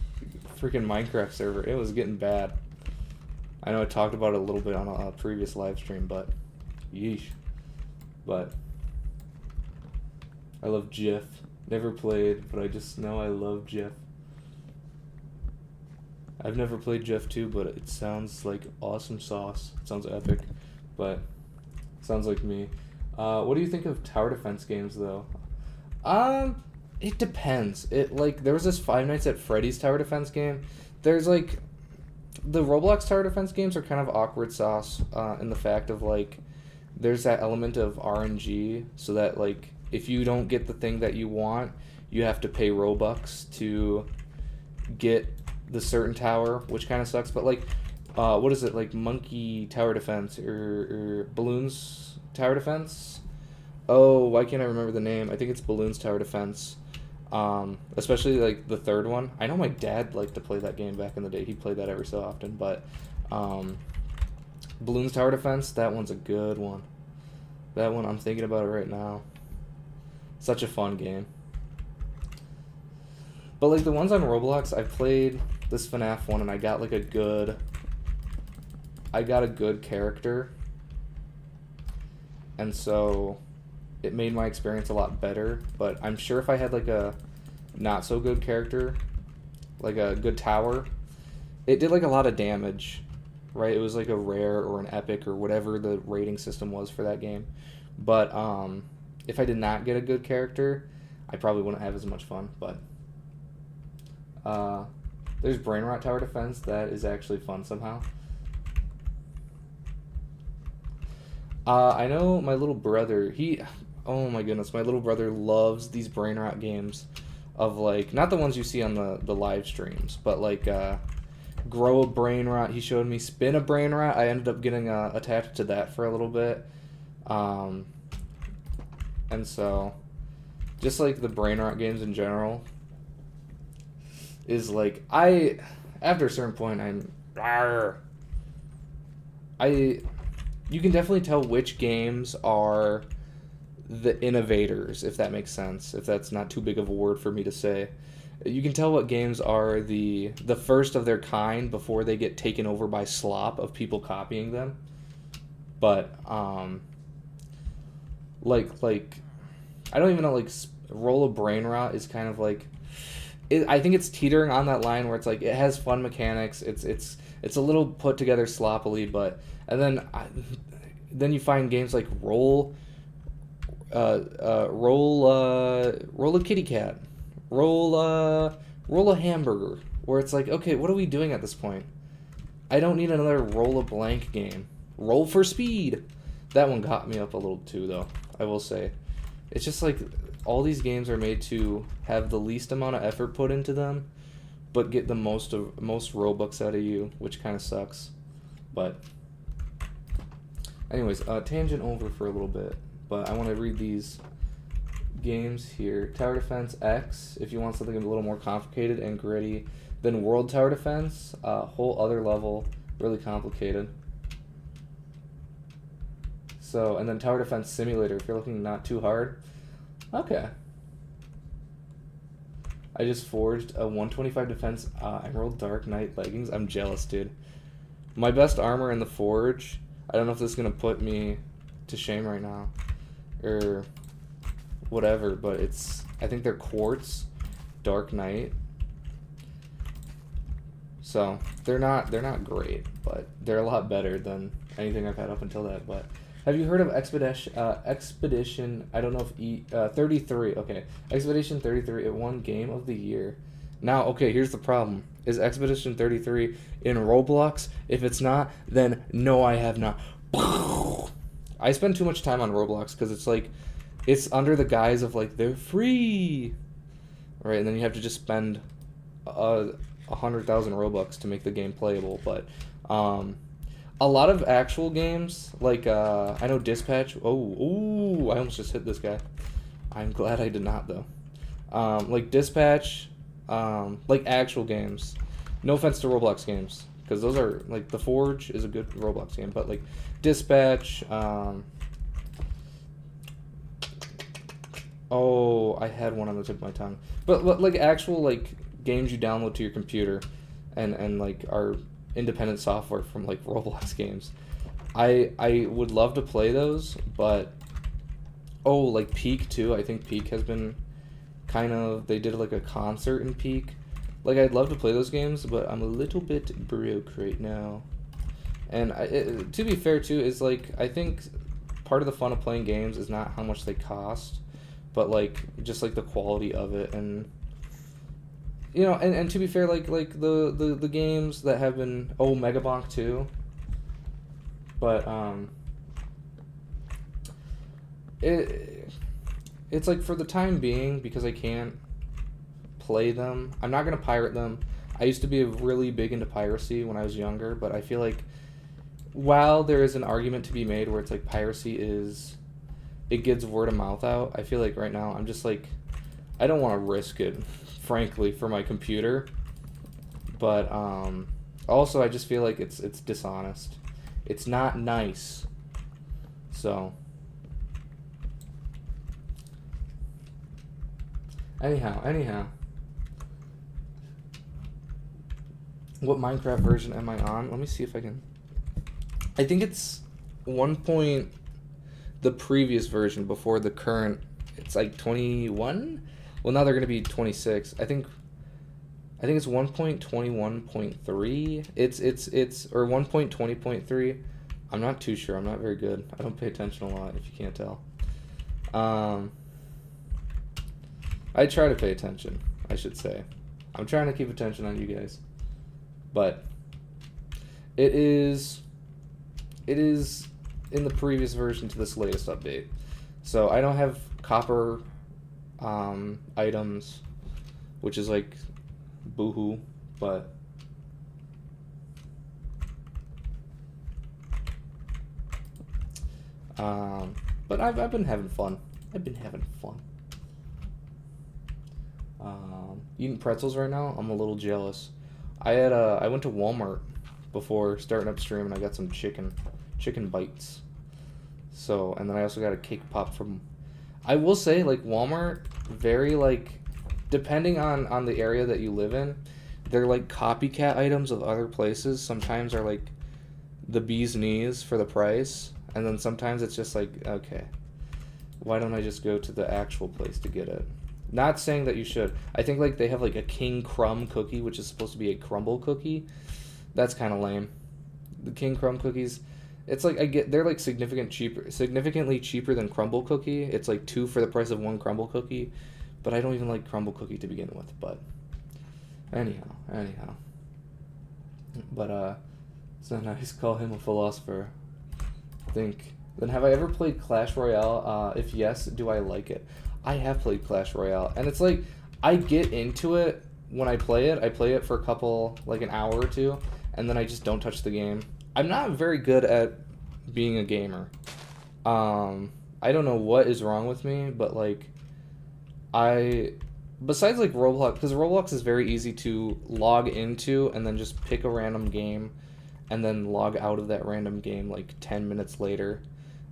freaking Minecraft server. It was getting bad. I know I talked about it a little bit on a previous live stream, but yeesh. But I love Jeff. Never played, but I just know I love Jeff. I've never played Jeff 2, but it sounds like awesome sauce. It sounds epic, but sounds like me. What do you think of tower defense games, though? It depends. It like there was this Five Nights at Freddy's tower defense game. There's like the Roblox tower defense games are kind of awkward sauce in the fact of like there's that element of RNG, so that like if you don't get the thing that you want, you have to pay Robux to get the certain tower, which kind of sucks. But like what is it, like Monkey Tower Defense or Balloons Tower Defense? Oh, why can't I remember the name? I think it's Balloons Tower Defense. Especially like the third one. I know my dad liked to play that game back in the day. He played that every so often, but Balloons Tower Defense, that one's a good one. That one, I'm thinking about it right now. Such a fun game. But like the ones on Roblox, I played this FNAF one and I got like a good character. And so it made my experience a lot better, but I'm sure if I had like a not so good character, like a good tower, it did like a lot of damage, right? It was like a rare or an epic or whatever the rating system was for that game. But if I did not get a good character, I probably wouldn't have as much fun. But there's Brain Rot Tower Defense. That is actually fun somehow. I know my little brother, oh my goodness, my little brother loves these Brain Rot games of like, not the ones you see on the live streams, but like Grow a Brain Rot. He showed me Spin a Brain Rot. I ended up getting attached to that for a little bit. And so just like the Brain Rot games in general is like, after a certain point, you can definitely tell which games are the innovators, if that makes sense, if that's not too big of a word for me to say. You can tell what games are the first of their kind before they get taken over by slop of people copying them. But like I don't even know, like Roll a Brain Rot is kind of like, I think it's teetering on that line where it's like it has fun mechanics, it's a little put together sloppily, but and then you find games like Roll a Kitty Cat, Roll a Hamburger, where it's like, okay, what are we doing at this point? I don't need another Roll a Blank game. Roll for Speed. That one got me up a little too, though, I will say. It's just like all these games are made to have the least amount of effort put into them, but get the most Robux out of you, which kind of sucks. But Anyways, tangent over for a little bit, but I want to read these games here. Tower Defense X, if you want something a little more complicated and gritty than World Tower Defense, whole other level, really complicated. So, and then Tower Defense Simulator, if you're looking not too hard. Okay. I just forged a 125 defense Emerald Dark Knight leggings. I'm jealous, dude. My best armor in the forge, I don't know if this is going to put me to shame right now, or whatever, but it's, I think they're quartz Dark Knight. So, they're not great, but they're a lot better than anything I've had up until that, but have you heard of Expedition, I don't know if 33, okay, Expedition 33, it won Game of the Year. Now, okay, here's the problem. Is Expedition 33 in Roblox? If it's not, then no, I have not. I spend too much time on Roblox because it's like, it's under the guise of like, they're free, right? And then you have to just spend 100,000 Robux to make the game playable, but, a lot of actual games, like, I know Dispatch. Oh, I almost just hit this guy. I'm glad I did not, though. Like Dispatch, like actual games. No offense to Roblox games, because those are, like, The Forge is a good Roblox game, but, like, Dispatch, oh, I had one on the tip of my tongue. But, like, actual, like, games you download to your computer and like, are independent software from like Roblox games. I would love to play those, but like Peak too. I think Peak has been kind of, they did like a concert in Peak. Like, I'd love to play those games, but I'm a little bit broke right now. And to be fair too, is like, I think part of the fun of playing games is not how much they cost, but like just like the quality of it. And you know, and to be fair, like the games that have been, Megabonk too, but it's like, for the time being, because I can't play them, I'm not gonna pirate them. I used to be really big into piracy when I was younger, but I feel like while there is an argument to be made where it's like piracy it gets word of mouth out, I feel like right now I'm just like, I don't want to risk it, frankly, for my computer. But also I just feel like it's dishonest. It's not nice. So anyhow. What Minecraft version am I on? Let me see if I can. I think it's the previous version before the current. It's like 21. Well, now they're gonna be 26. I think it's 1.21.3. It's or 1.20.3. I'm not too sure. I'm not very good. I don't pay attention a lot, if you can't tell. I try to pay attention, I should say. I'm trying to keep attention on you guys. But it is in the previous version to this latest update. So I don't have copper items, which is like boohoo, but I've been having fun. Eating pretzels right now, I'm a little jealous. I went to Walmart before starting up stream, and I got some chicken bites. So, and then I also got a cake pop from, I will say, like, Walmart, very, like, depending on the area that you live in, they're like copycat items of other places. Sometimes are like the bee's knees for the price, and then sometimes it's just like, okay, why don't I just go to the actual place to get it? Not saying that you should. I think like they have like a King Crumb cookie, which is supposed to be a crumble cookie. That's kind of lame. The King Crumb cookies, it's like they're like significantly cheaper than crumble cookie. It's like 2 for the price of 1 crumble cookie, but I don't even like crumble cookie to begin with. But anyhow. But so nice. Call him a philosopher. Think. Then have I ever played Clash Royale? If yes, do I like it? I have played Clash Royale, and it's like, I get into it when I play it. I play it for a couple, like an hour or two, and then I just don't touch the game. I'm not very good at being a gamer. I don't know what is wrong with me, but like I besides like Roblox, because Roblox is very easy to log into and then just pick a random game and then log out of that random game like 10 minutes later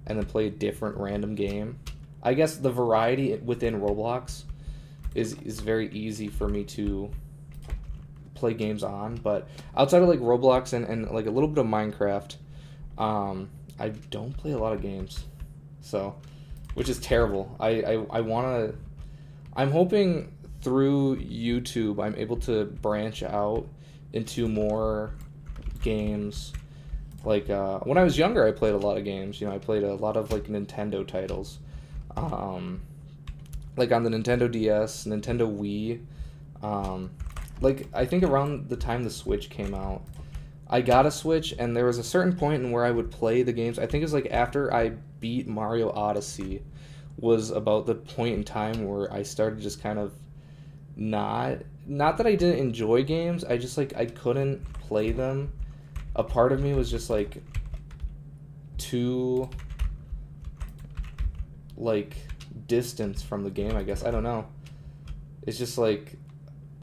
and then play a different random game. I guess the variety within Roblox is very easy for me to play games on, but outside of like Roblox and like a little bit of Minecraft, I don't play a lot of games. So, which is terrible. I want to I'm hoping through YouTube I'm able to branch out into more games. Like when I was younger, I played a lot of games. You know, I played a lot of like Nintendo titles, like on the Nintendo DS, Nintendo Wii. Like I think around the time the Switch came out, I got a Switch, and there was a certain point in where I would play the games. I think it was like after I beat Mario Odyssey, was about the point in time where I started just kind of not that I didn't enjoy games. I just like I couldn't play them. A part of me was just like too like distance from the game, I guess. I don't know. It's just like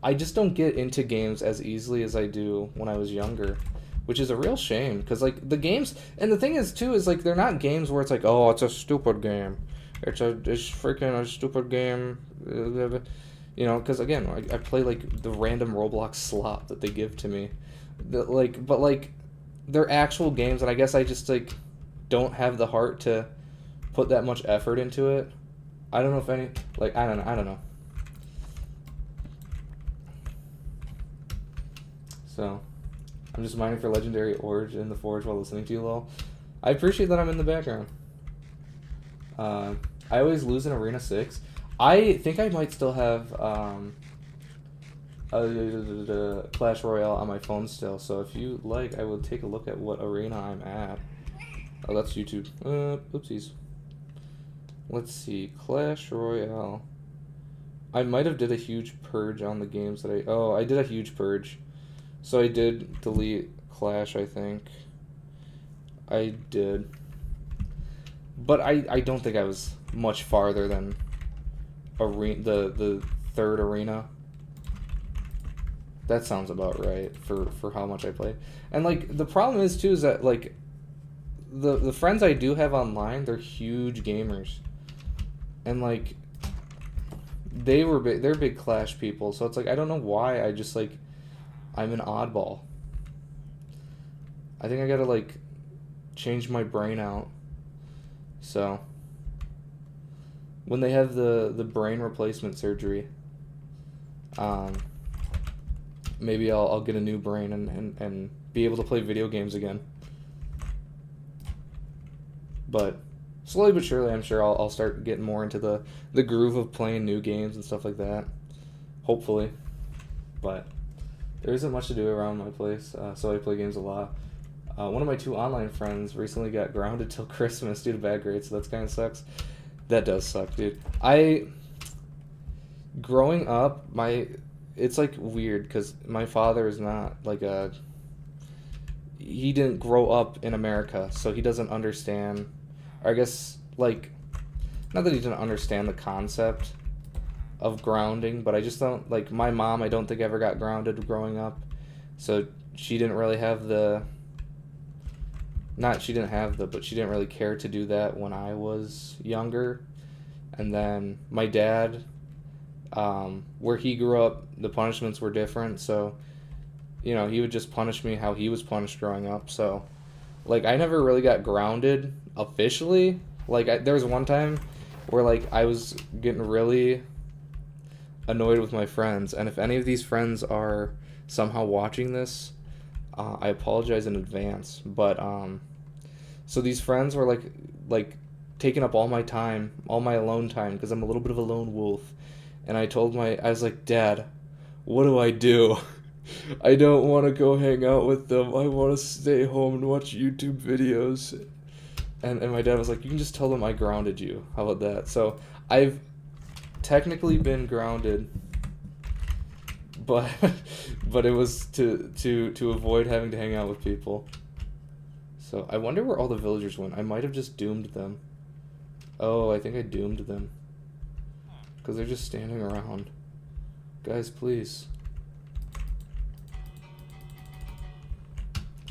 I just don't get into games as easily as I do when I was younger, which is a real shame because like the games, and the thing is too is like they're not games where it's like, oh, it's a stupid game. It's freaking a stupid game. You know, because again, I play like the random Roblox slop that they give to me. But like they're actual games, and I guess I just like don't have the heart to put that much effort into it. I don't know if any like I don't know. So I'm just mining for Legendary Orge in the Forge while listening to you, lol. I appreciate that I'm in the background. I always lose in Arena 6. I think I might still have Clash Royale on my phone still, so if you like, I will take a look at what arena I'm at. Oh, that's YouTube. Oopsies. Let's see. Clash Royale. I might have did a huge purge on the games that I did a huge purge. So I did delete Clash, I think. I did. But I don't think I was much farther than the third arena. That sounds about right for how much I played. And like the problem is too is that like the friends I do have online, they're huge gamers. And like they're big Clash people, so it's like I don't know why I just like I'm an oddball. I think I gotta like change my brain out. So when they have the brain replacement surgery, maybe I'll get a new brain and be able to play video games again. But slowly but surely, I'm sure I'll start getting more into the groove of playing new games and stuff like that. Hopefully. But there isn't much to do around my place, so I play games a lot. One of my two online friends recently got grounded till Christmas due to bad grades, so that's kind of sucks. That does suck, dude. Growing up, it's like weird because my father is not like he didn't grow up in America, so he doesn't understand, or I guess like, not that he didn't understand the concept of grounding, but I just don't, like my mom, I don't think ever got grounded growing up, so she didn't really have but she didn't really care to do that when I was younger. And then my dad, where he grew up, the punishments were different, so, you know, he would just punish me how he was punished growing up, so, like, I never really got grounded officially. Like, there was one time where, like, I was getting really annoyed with my friends, and if any of these friends are somehow watching this, I apologize in advance, but so these friends were like taking up all my time, all my alone time, because I'm a little bit of a lone wolf, and I was like, Dad, what do I do? I don't want to go hang out with them. I want to stay home and watch YouTube videos. And my dad was like, you can just tell them I grounded you. How about that? So I've technically been grounded, but it was to avoid having to hang out with people. So I wonder where all the villagers went. I might have just doomed them. Oh, I think I doomed them. Because they're just standing around. Guys, please.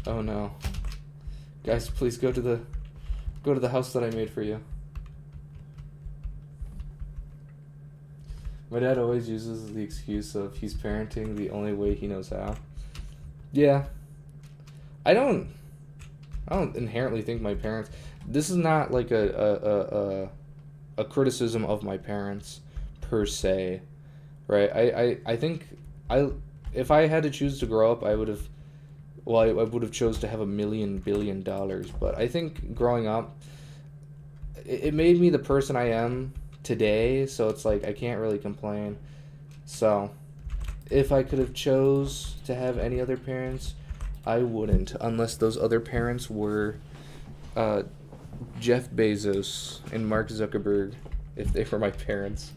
Oh no. Guys, please go to the house that I made for you. My dad always uses the excuse of he's parenting the only way he knows how. Yeah. I don't inherently think my parents, this is not like a criticism of my parents per se, right? I think if I had to choose to grow up, I would have, well, I would have chose to have $1 billion, but I think growing up, it made me the person I am today, so it's like I can't really complain. So if I could have chose to have any other parents, I wouldn't, unless those other parents were Jeff Bezos and Mark Zuckerberg, if they were my parents.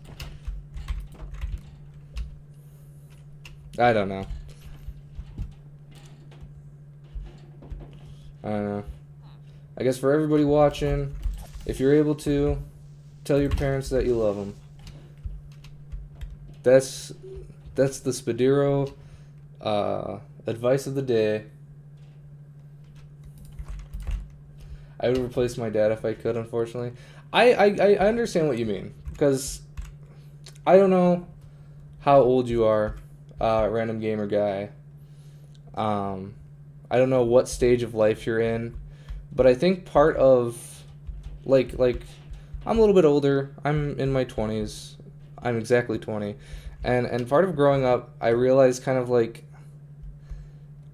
I don't know. I don't know. I guess for everybody watching, if you're able to, tell your parents that you love them. That's the Spadiro advice of the day. I would replace my dad if I could, unfortunately. I understand what you mean, because I don't know how old you are, random gamer guy. I don't know what stage of life you're in, but I think part of, like I'm a little bit older. I'm in my 20s. I'm exactly 20. And part of growing up, I realized kind of like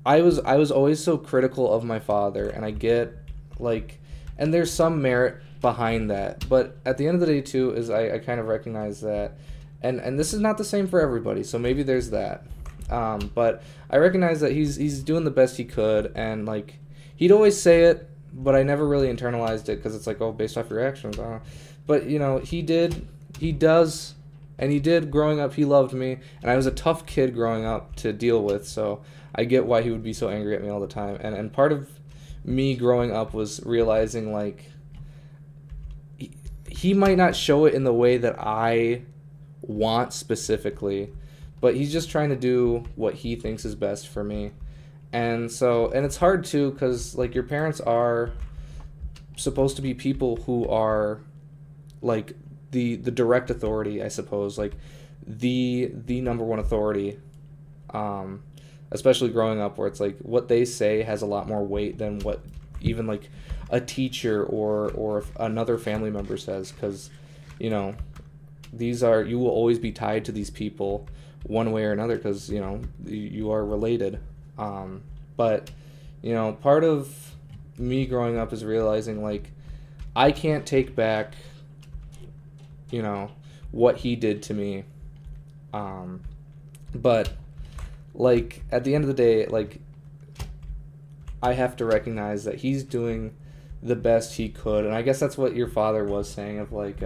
I was always so critical of my father, and I get like, and there's some merit behind that, but at the end of the day too is I kind of recognize that, and this is not the same for everybody, so maybe there's that, but I recognize that he's doing the best he could, and like he'd always say it, but I never really internalized it because it's like, oh, based off your actions, but you know, he does. And he did growing up. He loved me, and I was a tough kid growing up to deal with, so I get why he would be so angry at me all the time. And part of me growing up was realizing, like, he might not show it in the way that I want specifically, but he's just trying to do what he thinks is best for me. And so, and it's hard too, because, like, your parents are supposed to be people who are, like, the direct authority, I suppose, like the number one authority, especially growing up, where it's like what they say has a lot more weight than what even like a teacher or another family member says, because you know you will always be tied to these people one way or another, because you know you are related, but you know, part of me growing up is realizing, like, I can't take back, you know, what he did to me, but like at the end of the day, like, I have to recognize that he's doing the best he could, and I guess that's what your father was saying, of like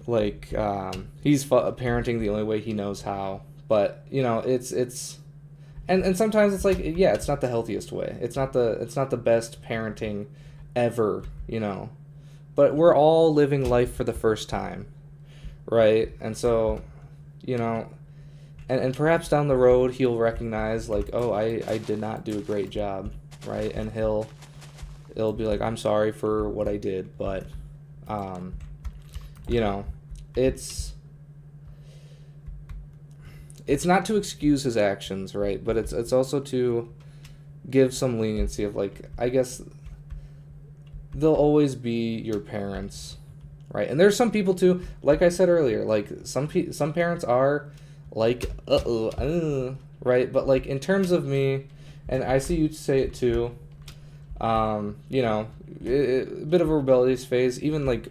he's parenting the only way he knows how. But you know, it's and sometimes it's like, yeah, it's not the healthiest way, it's not the best parenting ever, you know. But we're all living life for the first time, right? And so, you know, and perhaps down the road he'll recognize, like, oh, I did not do a great job, right? And he'll be like, I'm sorry for what I did, but, you know, it's not to excuse his actions, right? But it's also to give some leniency of, like, I guess they'll always be your parents, right? And there's some people too, like I said earlier, like some parents are like right? But like in terms of me, and I see you say it too, you know, a bit of a rebellious phase, even like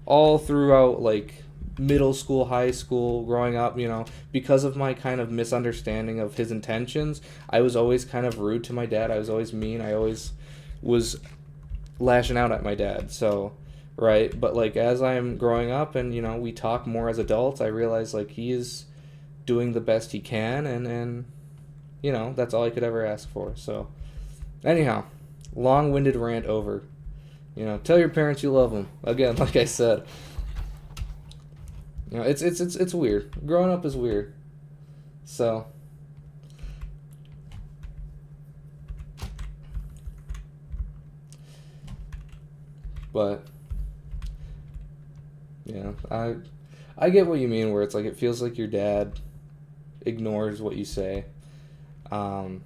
all throughout like middle school, high school, growing up, you know, because of my kind of misunderstanding of his intentions. I was always kind of rude to my dad. I was always mean. I always was lashing out at my dad. So, right, but like as I'm growing up and, you know, we talk more as adults, I realize, like, he is doing the best he can, and you know, that's all I could ever ask for. So Anyhow, long-winded rant over. You know, tell your parents you love them. Again, like I said. You know, it's weird. Growing up is weird. So, but yeah, I get what you mean where it's like it feels like your dad ignores what you say. I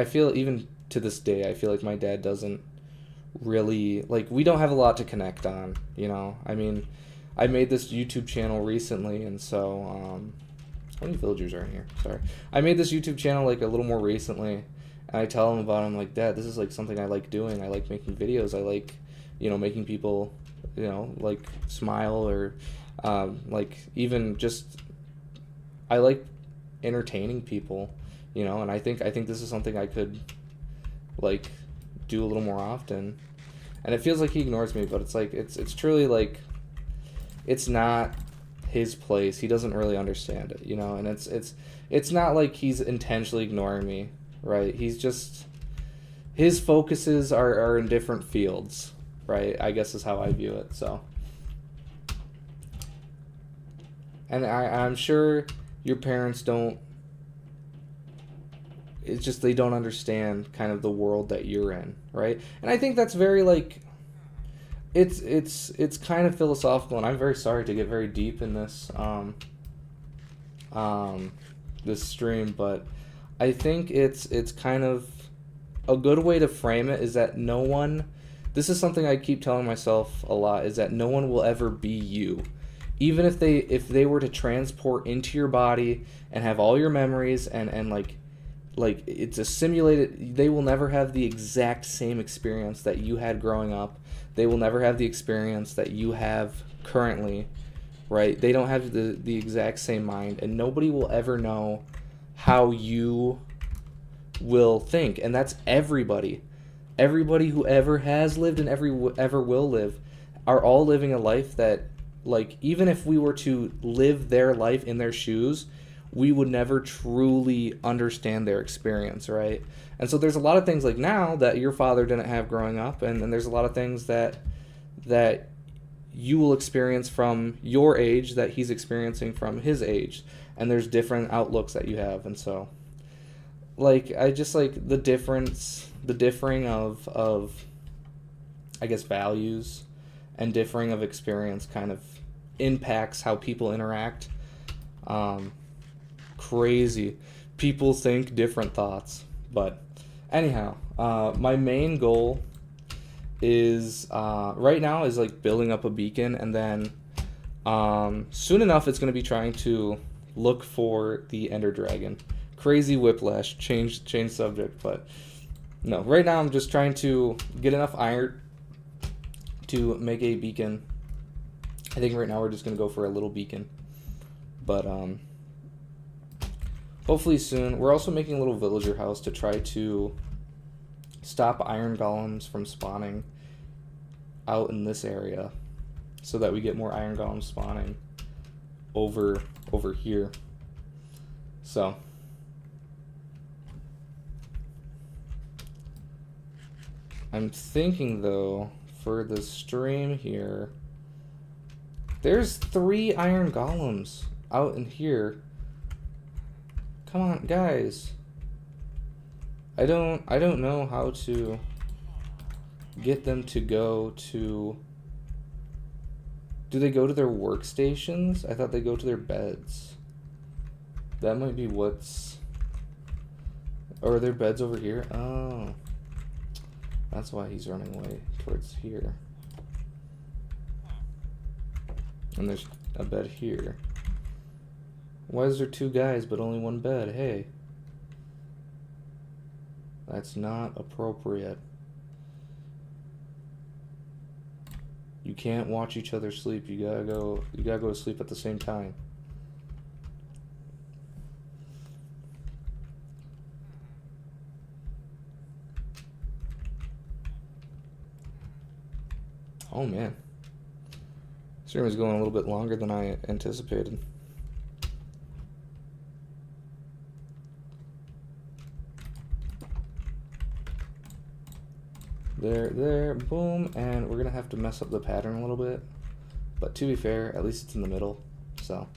feel even to this day I feel like my dad doesn't really like we don't have a lot to connect on, you know. I mean, I made this YouTube channel recently and so how many villagers are in here? Sorry. I made this YouTube channel like a little more recently and I tell him about it. I'm like, "Dad, this is like something I like doing. I like making videos. I like, you know, making people, you know, like smile or like even just I like entertaining people, you know, and I think this is something I could like do a little more often." And it feels like he ignores me, but it's like it's truly like it's not his place. He doesn't really understand it, you know, and it's not like he's intentionally ignoring me, right? He's just his focuses are in different fields, right? I guess is how I view it. So and I'm sure your parents don't it's just they don't understand kind of the world that you're in, right? And I think that's very like it's kind of philosophical, and I'm very sorry to get very deep in this stream, but I think it's kind of a good way to frame it is that no one this is something I keep telling myself a lot is that no one will ever be you. Even if they were to transport into your body and have all your memories and like it's a simulated they will never have the exact same experience that you had growing up. They will never have the experience that you have currently, right? They don't have the exact same mind, and nobody will ever know how you will think, and that's everybody. Everybody who ever has lived and ever will live are all living a life that like even if we were to live their life in their shoes, we would never truly understand their experience, right? And so there's a lot of things like now that your father didn't have growing up, and there's a lot of things that you will experience from your age that he's experiencing from his age, and there's different outlooks that you have, and so like I just like the differing of I guess values and differing of experience kind of impacts how people interact. Crazy. People think different thoughts. But anyhow, my main goal is right now is like building up a beacon, and then soon enough it's going to be trying to look for the Ender Dragon. Crazy whiplash. Change subject, but no. Right now I'm just trying to get enough iron to make a beacon. I think right now we're just going to go for a little beacon. But hopefully soon. We're also making a little villager house to try to stop iron golems from spawning out in this area so that we get more iron golems spawning over here. So I'm thinking though for the stream here there's 3 iron golems out in here. Come on, guys. I don't know how to get them to go to... Do they go to their workstations? I thought they go to their beds. That might be what's... Or are their beds over here? Oh. That's why he's running away towards here. And there's a bed here. Why is there 2 guys but only 1 bed? Hey. That's not appropriate. You can't watch each other sleep. You gotta go to sleep at the same time. Oh man. Stream is going a little bit longer than I anticipated. There, boom, and we're gonna have to mess up the pattern a little bit. But to be fair, at least it's in the middle, so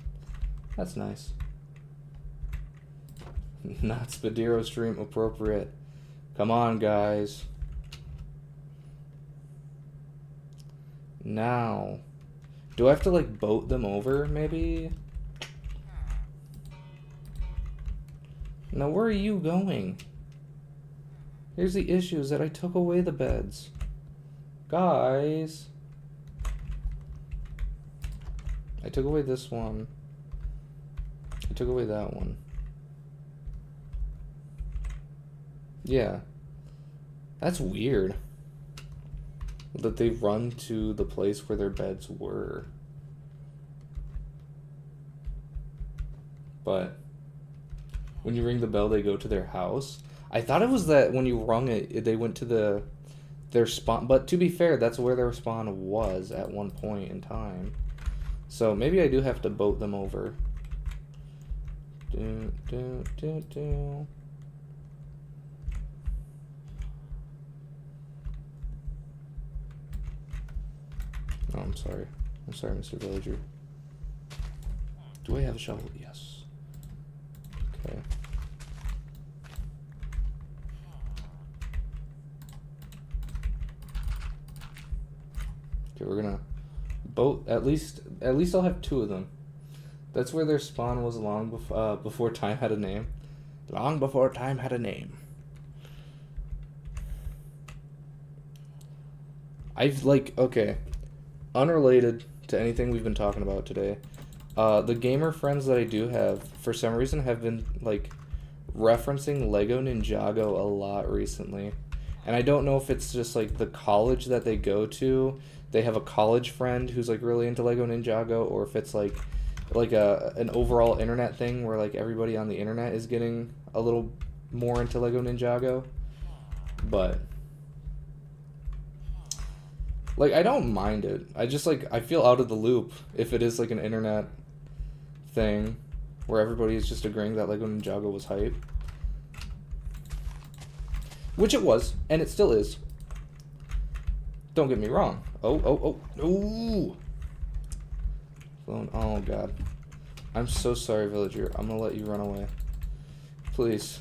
that's nice. Not Spadiro stream appropriate. Come on, guys. Now, do I have to like boat them over, maybe? Now, where are you going? Here's the issue, is that I took away the beds. Guys. I took away this one. I took away that one. Yeah. That's weird. That they run to the place where their beds were. But when you ring the bell, they go to their house. I thought it was that when you rung it, they went to their spawn. But to be fair, that's where their spawn was at one point in time. So maybe I do have to boat them over. Do. Oh, I'm sorry. I'm sorry, Mr. Villager. Do I have a shovel? Yes. Okay. Okay, we're gonna boat. At least I'll have 2 of them. That's where their spawn was long before time had a name. Long before time had a name. Okay, unrelated to anything we've been talking about today. The gamer friends that I do have, for some reason, have been like referencing Lego Ninjago a lot recently. And I don't know if it's just like the college that they go to, they have a college friend who's like really into Lego Ninjago, or if it's like an overall internet thing where like everybody on the internet is getting a little more into Lego Ninjago. But like, I don't mind it. I just like, I feel out of the loop if it is like an internet thing where everybody is just agreeing that Lego Ninjago was hype. Which it was, and it still is. Don't get me wrong. Oh. Oh, God. I'm so sorry, villager. I'm gonna let you run away. Please.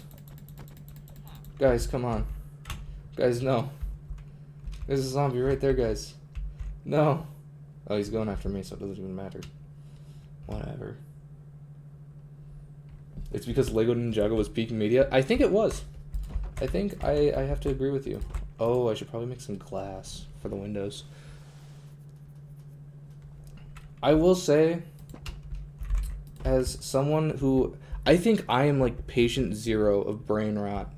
Guys, come on. Guys, no. There's a zombie right there, guys. No. Oh, he's going after me, so it doesn't even matter. Whatever. It's because Lego Ninjago was peak media? I think it was. I think I have to agree with you. Oh, I should probably make some glass for the windows. I will say, as someone who... I think I am like patient zero of brain rot.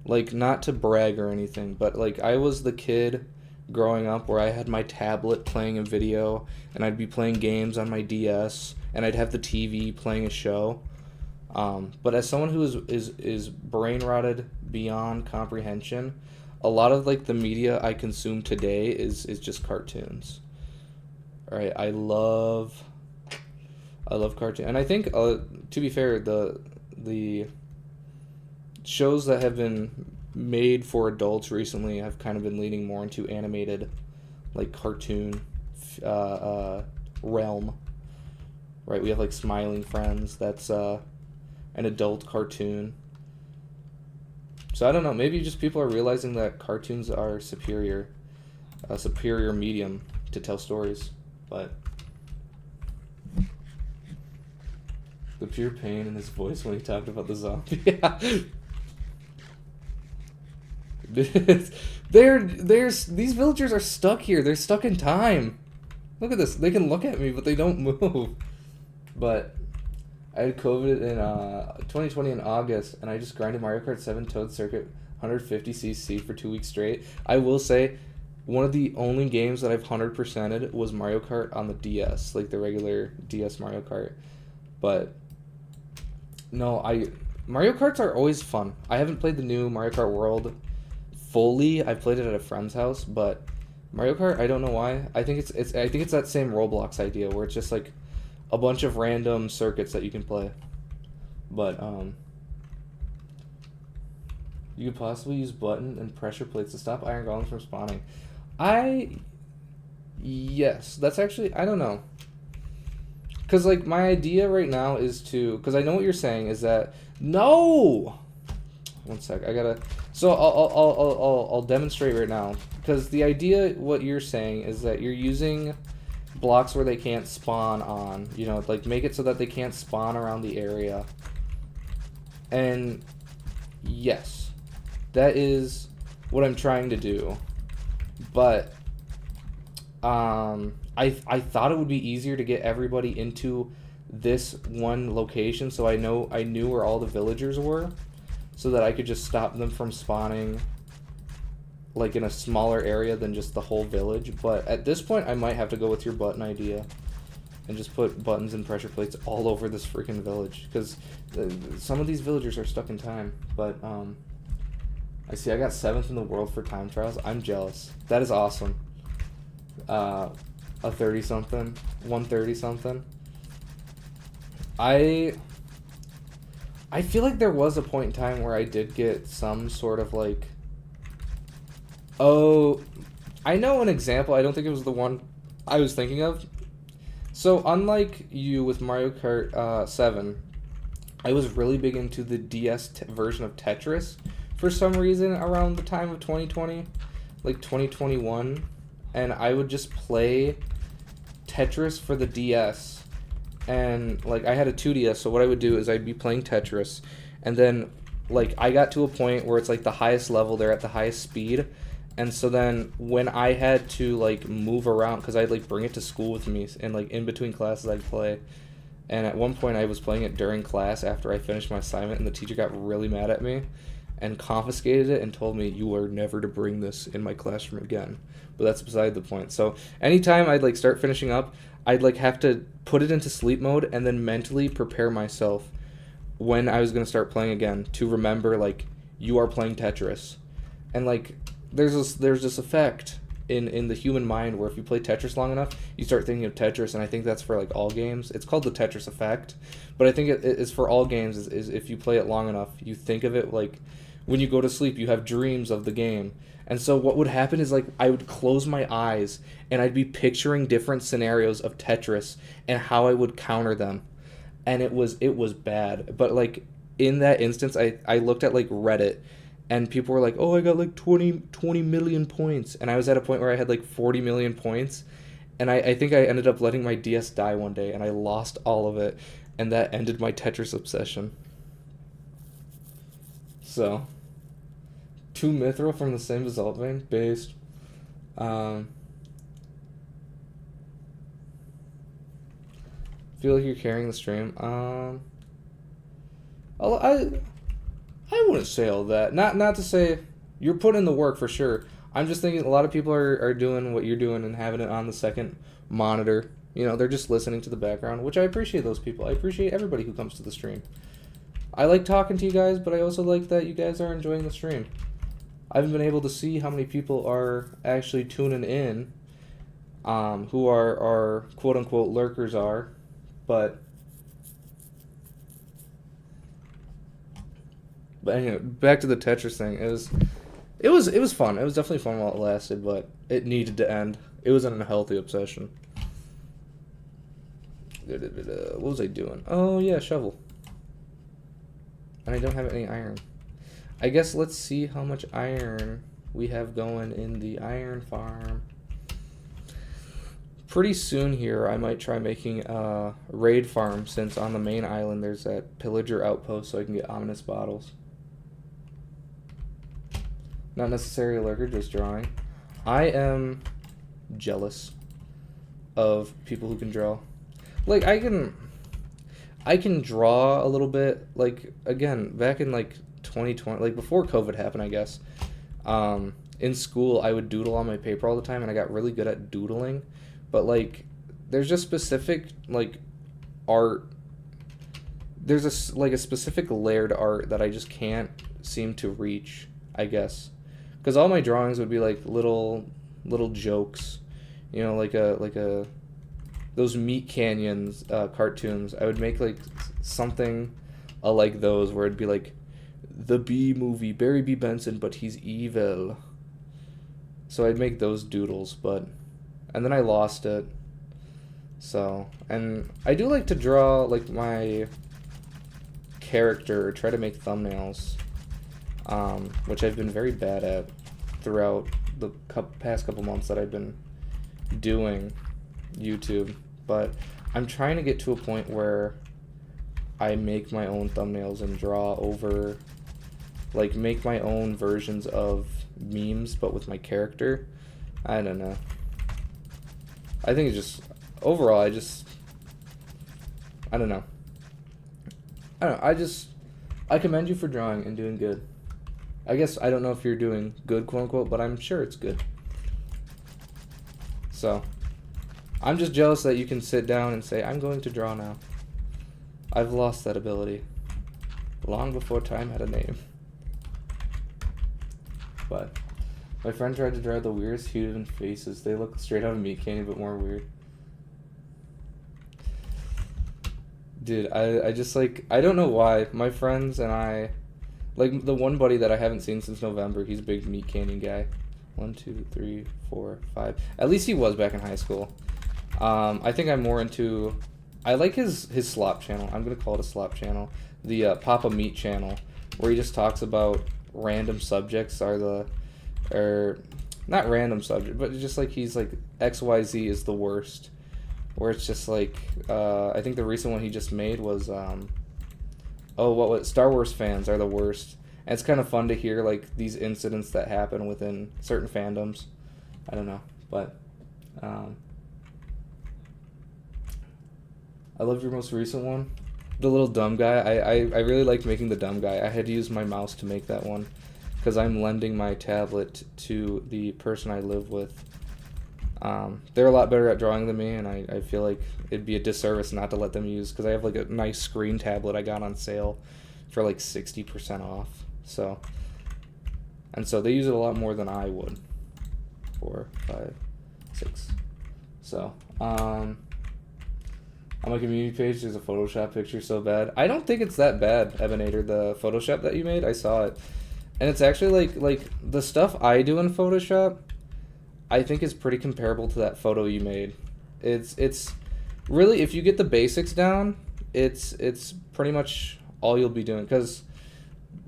Like, not to brag or anything, but like, I was the kid growing up where I had my tablet playing a video, and I'd be playing games on my DS, and I'd have the TV playing a show. But as someone who is brain rotted beyond comprehension, a lot of like the media I consume today is just cartoons. All right, I love cartoon, and I think to be fair, the shows that have been made for adults recently have kind of been leaning more into animated, like cartoon realm. Right, we have like Smiling Friends. That's an adult cartoon. So I don't know, maybe just people are realizing that cartoons are a superior medium to tell stories, but the pure pain in his voice when he talked about the zombie. These villagers are stuck here. They're stuck in time. Look at this. They can look at me, but they don't move. But I had COVID in 2020 in August, and I just grinded Mario Kart 7 Toad Circuit 150cc for 2 weeks straight. I will say, one of the only games that I've 100%ed was Mario Kart on the DS, like the regular DS Mario Kart. But no, Mario Karts are always fun. I haven't played the new Mario Kart World fully. I played it at a friend's house, but Mario Kart, I don't know why. I think it's that same Roblox idea where it's just like a bunch of random circuits that you can play. But You could possibly use button and pressure plates to stop iron golems from spawning. Yes, that's actually, I don't know. Because, like, my idea right now is to, because I know what you're saying is that, no! One sec, I gotta, so I'll demonstrate right now. Because the idea, what you're saying is that you're using blocks where they can't spawn on, you know, like, make it so that they can't spawn around the area. And, yes, that is what I'm trying to do. But, I thought it would be easier to get everybody into this one location, so I knew where all the villagers were, so that I could just stop them from spawning like in a smaller area than just the whole village. But at this point, I might have to go with your button idea and just put buttons and pressure plates all over this freaking village, because some of these villagers are stuck in time. But I see I got 7th in the world for time trials. I'm jealous. That is awesome. A 30-something, 130-something. I feel like there was a point in time where I did get some sort of like, oh, I know an example. I don't think it was the one I was thinking of. So unlike you with Mario Kart 7, I was really big into the DS version of Tetris for some reason around the time of 2020, like 2021. And I would just play Tetris for the DS. And, like, I had a 2DS, so what I would do is I'd be playing Tetris. And then, like, I got to a point where it's, like, the highest level, they're at the highest speed. And so then when I had to, like, move around, because I'd, like, bring it to school with me, and, like, in between classes I'd play. And at one point I was playing it during class after I finished my assignment, and the teacher got really mad at me and confiscated it and told me, you are never to bring this in my classroom again. But that's beside the point. So anytime I'd like start finishing up, I'd like have to put it into sleep mode and then mentally prepare myself when I was going to start playing again to remember, like, you are playing Tetris. And like there's this effect in the human mind where if you play Tetris long enough, you start thinking of Tetris, and I think that's for like all games. It's called the Tetris effect, but I think it is for all games. Is if you play it long enough, you think of it like when you go to sleep, you have dreams of the game. And so what would happen is, like, I would close my eyes and I'd be picturing different scenarios of Tetris and how I would counter them. And it was bad. But like in that instance, I looked at like Reddit, and people were like, "Oh, I got like 20 million points." And I was at a point where I had like 40 million points. And I think I ended up letting my DS die one day, and I lost all of it, and that ended my Tetris obsession. So, 2 Mithril from the same Basalt Vein, based. Feel like you're carrying the stream. I wouldn't say all that. Not to say you're putting in the work for sure. I'm just thinking a lot of people are doing what you're doing and having it on the second monitor. You know, they're just listening to the background, which I appreciate those people. I appreciate everybody who comes to the stream. I like talking to you guys, but I also like that you guys are enjoying the stream. I haven't been able to see how many people are actually tuning in, who are quote-unquote lurkers are, but anyway, back to the Tetris thing. It was fun. It was definitely fun while it lasted, but it needed to end. It was an unhealthy obsession. What was I doing? Oh yeah, shovel. And I don't have any iron. I guess let's see how much iron we have going in the iron farm. Pretty soon here, I might try making a raid farm, since on the main island there's that pillager outpost, so I can get ominous bottles. Not necessarily a lurker, just drawing. I am jealous of people who can draw. Like, I can draw a little bit. Like, again, back in like 2020, like before COVID happened, I guess. In school, I would doodle on my paper all the time, and I got really good at doodling. But like, there's just specific like art. There's a specific layered art that I just can't seem to reach, I guess, because all my drawings would be like little jokes, you know, like a those Meat Canyons cartoons. I would make like something like those where it'd be like the B movie, Barry B. Benson, but he's evil. So I'd make those doodles, and then I lost it. So, and I do like to draw, like, my character, or try to make thumbnails, which I've been very bad at throughout the past couple months that I've been doing YouTube. But I'm trying to get to a point where I make my own thumbnails and draw over, like, make my own versions of memes, but with my character. I don't know. I think it's just, overall, I don't know. I commend you for drawing and doing good. I guess I don't know if you're doing good, quote unquote, but I'm sure it's good. So, I'm just jealous that you can sit down and say, I'm going to draw now. I've lost that ability long before time had a name. But my friend tried to draw the weirdest human faces. They look straight out of Meat Candy, but more weird. Dude, I just, like, I don't know why. My friends and I, like, the one buddy that I haven't seen since November, he's a big Meat Candy guy. 1, 2, 3, 4, 5. At least he was back in high school. I think I'm more into, I like his slop channel. I'm going to call it a slop channel. The Papa Meat channel, where he just talks about random subjects, or not random subject, but just like he's like XYZ is the worst, where it's just like I think the recent one he just made was Star Wars fans are the worst, and it's kind of fun to hear like these incidents that happen within certain fandoms. I don't know, but I loved your most recent one, the little dumb guy. I really liked making the dumb guy. I had to use my mouse to make that one, because I'm lending my tablet to the person I live with. They're a lot better at drawing than me, and I feel like it'd be a disservice not to let them use, because I have like a nice screen tablet I got on sale for like 60% off. So they use it a lot more than I would. 4, 5, 6. So, on my community page, there's a Photoshop picture so bad. I don't think it's that bad, Ebenator, the Photoshop that you made. I saw it. And it's actually like the stuff I do in Photoshop, I think is pretty comparable to that photo you made. It's really, if you get the basics down, it's pretty much all you'll be doing, because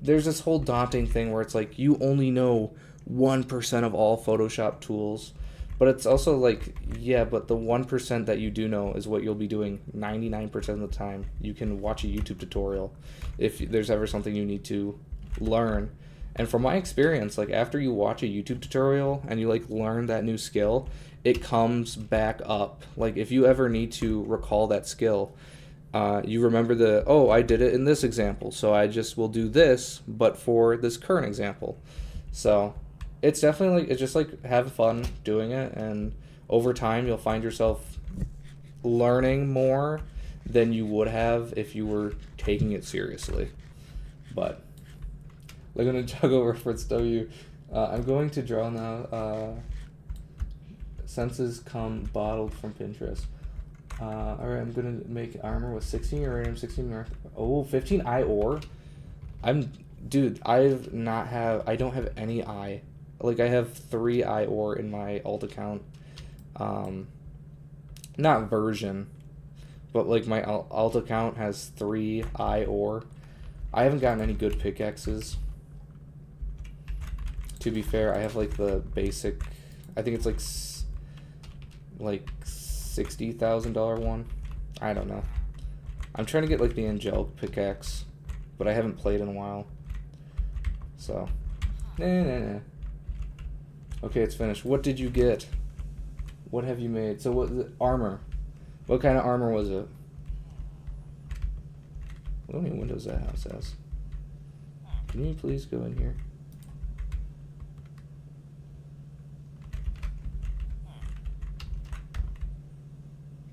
there's this whole daunting thing where it's like you only know 1% of all Photoshop tools, but it's also like, yeah, but the 1% that you do know is what you'll be doing 99% of the time. You can watch a YouTube tutorial if there's ever something you need to learn. And from my experience, like, after you watch a YouTube tutorial and you like learn that new skill, it comes back up. Like, if you ever need to recall that skill, you remember I did it in this example, so I just will do this, but for this current example. So it's definitely like, it's just like, have fun doing it, and over time you'll find yourself learning more than you would have if you were taking it seriously. But I'm going to juggle reference W. I'm going to draw now. Senses come bottled from Pinterest. Alright, I'm going to make armor with 16 uranium, 16 north. Oh, 15 eye ore? Dude, I don't have any eye. Like, I have 3 eye ore in my alt account. Not version, but like my alt account has 3 eye ore. I haven't gotten any good pickaxes. To be fair, I have like the basic, I think it's like $60,000 one. I don't know. I'm trying to get like the angelic pickaxe, but I haven't played in a while. So, nah. Okay, it's finished. What did you get? What have you made? So what, armor. What kind of armor was it? How many windows that house has? Can you please go in here?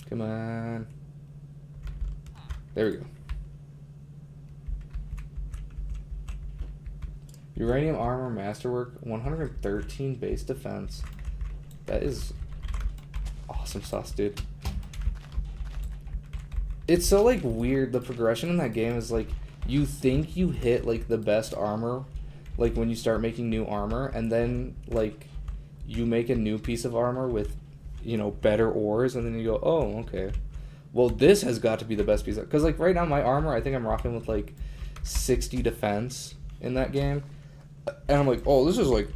Come on. There we go. Uranium armor masterwork, 113 base defense. That is awesome sauce, dude. It's so like weird. The progression in that game is like, you think you hit like the best armor, like when you start making new armor, and then like you make a new piece of armor with, you know, better ores, and then you go, oh, okay, well, this has got to be the best piece. Because like right now, my armor, I think I'm rocking with like 60 defense in that game, and I'm like, oh, this is like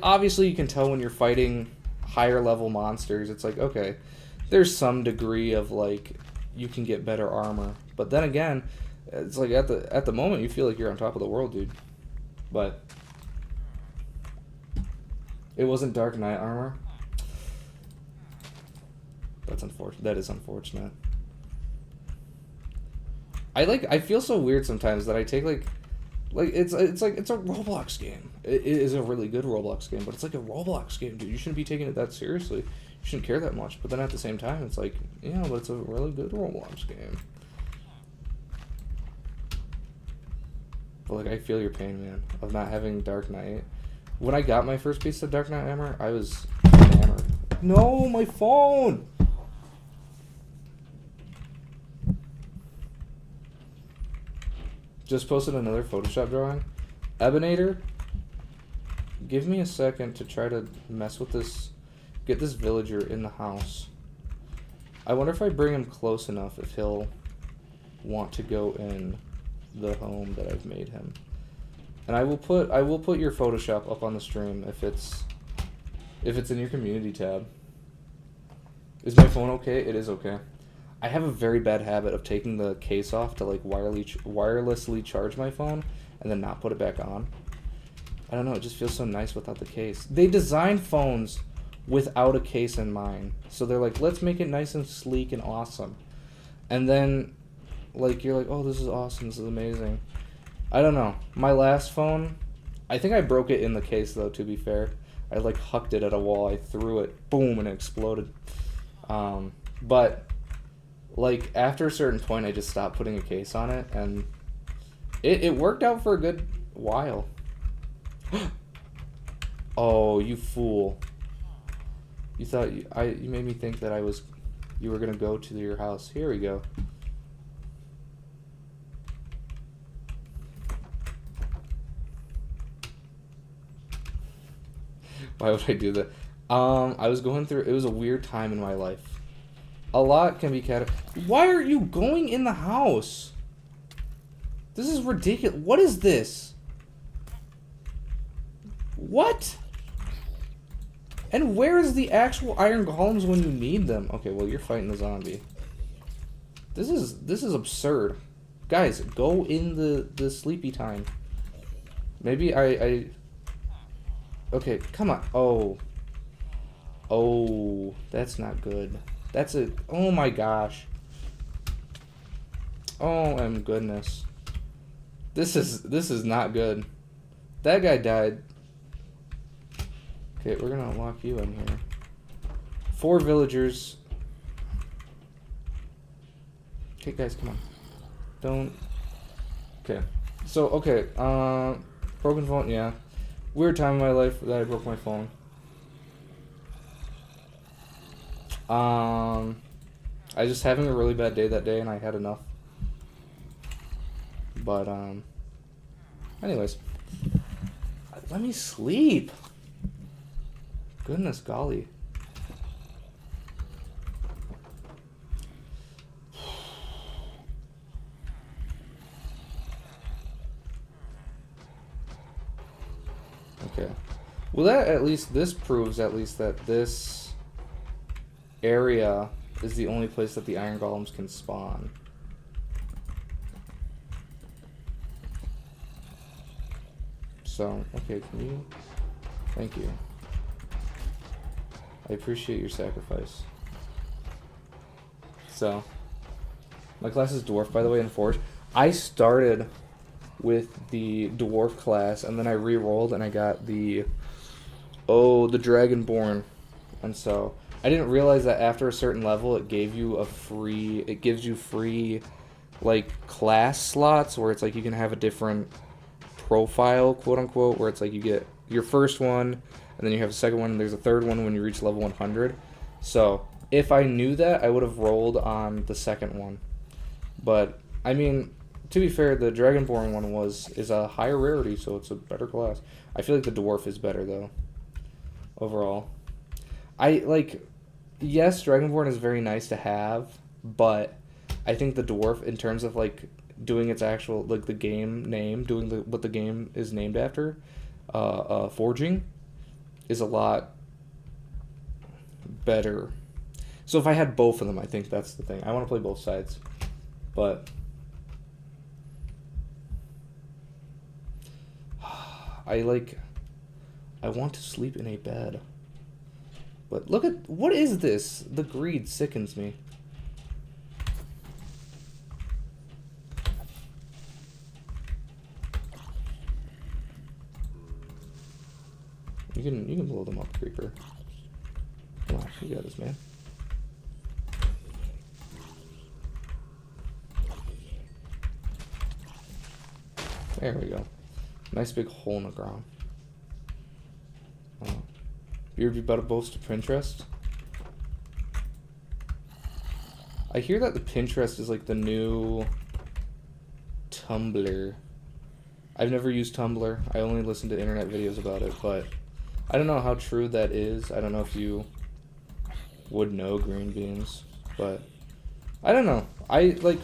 obviously you can tell when you're fighting higher level monsters, it's like, okay, there's some degree of like you can get better armor, but then again, it's like at the moment you feel like you're on top of the world, dude. But it wasn't Dark Knight armor. That's unfortunate. That is unfortunate. I feel so weird sometimes that I take like it's a Roblox game. It is a really good Roblox game, but it's like a Roblox game, dude. You shouldn't be taking it that seriously. You shouldn't care that much. But then at the same time, it's like, yeah, but it's a really good Roblox game. But like, I feel your pain, man, of not having Dark Knight. When I got my first piece of Dark Knight armor, I was hammered. No, my phone! Just posted another Photoshop drawing. Ebinator, give me a second to try to mess with this, get this villager in the house. I wonder if I bring him close enough, if he'll want to go in the home that I've made him. And I will put your Photoshop up on the stream if it's in your community tab. Is my phone okay? It is okay. I have a very bad habit of taking the case off to like wirelessly charge my phone and then not put it back on. I don't know, it just feels so nice without the case. They design phones without a case in mind. So they're like, let's make it nice and sleek and awesome. And then like you're like, oh, this is awesome, this is amazing. I don't know. My last phone, I think I broke it in the case though, to be fair. I like hucked it at a wall, I threw it, boom, and it exploded. But like after a certain point I just stopped putting a case on it, and it worked out for a good while. Oh, you fool. You thought you made me think that you were gonna go to your house. Here we go. Why would I do that? I was going through, it was a weird time in my life. A lot can be Why are you going in the house? This is ridiculous. What is this? What? And where is the actual iron golems when you need them? Okay, well, you're fighting the zombie. This is absurd. Guys, go in the sleepy time. Maybe I okay, come on. Oh, that's not good. Oh my gosh. Oh my goodness. This is not good. That guy died. Okay, we're gonna lock you in here. 4 villagers. Okay, guys, come on. Don't. Okay. So, okay, broken phone, yeah. Weird time in my life that I broke my phone. I was just having a really bad day that day, and I had enough. But, anyways. Let me sleep. Goodness golly. Okay. Well, this proves at least that this area is the only place that the iron golems can spawn. So, okay, can you... Thank you. I appreciate your sacrifice. So, my class is dwarf, by the way, in Forge. I started with the dwarf class, and then I re-rolled, and I got the Dragonborn. And so, I didn't realize that after a certain level, it gives you free, like, class slots, where it's like you can have a different profile, quote-unquote, where it's like you get your first one, and then you have a second one, and there's a third one when you reach level 100. So, if I knew that, I would have rolled on the second one. But, I mean, to be fair, the Dragonborn one is a higher rarity, so it's a better class. I feel like the Dwarf is better, though, overall. I, like, yes, Dragonborn is very nice to have, but I think the Dwarf, in terms of, like, doing its actual, like, the game name, doing what the game is named after, forging, is a lot better. So if I had both of them, I think that's the thing. I want to play both sides, but I want to sleep in a bed. But look at, what is this? The greed sickens me. You can blow them up, Creeper. Come on, you got this, man. There we go. Nice big hole in the ground. You ever about to boast of Pinterest? I hear that the Pinterest is like the new Tumblr. I've never used Tumblr. I only listen to internet videos about it, but I don't know how true that is. I don't know if you would know green beans, but I don't know. The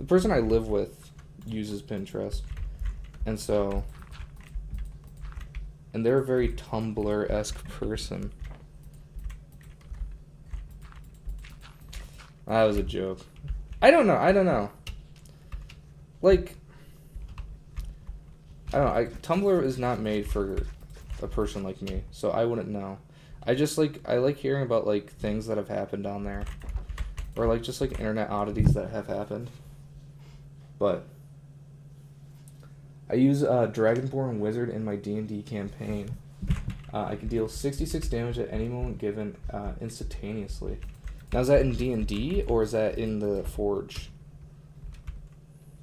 person I live with uses Pinterest, and they're a very Tumblr-esque person. That was a joke. I don't know. Like, I don't know. Tumblr is not made for a person like me, so I wouldn't know. I like hearing about, like, things that have happened on there, or, like, just, like, internet oddities that have happened. But I use Dragonborn Wizard in my D&D campaign. I can deal 66 damage at any moment given instantaneously. Now, is that in D&D, or is that in the Forge?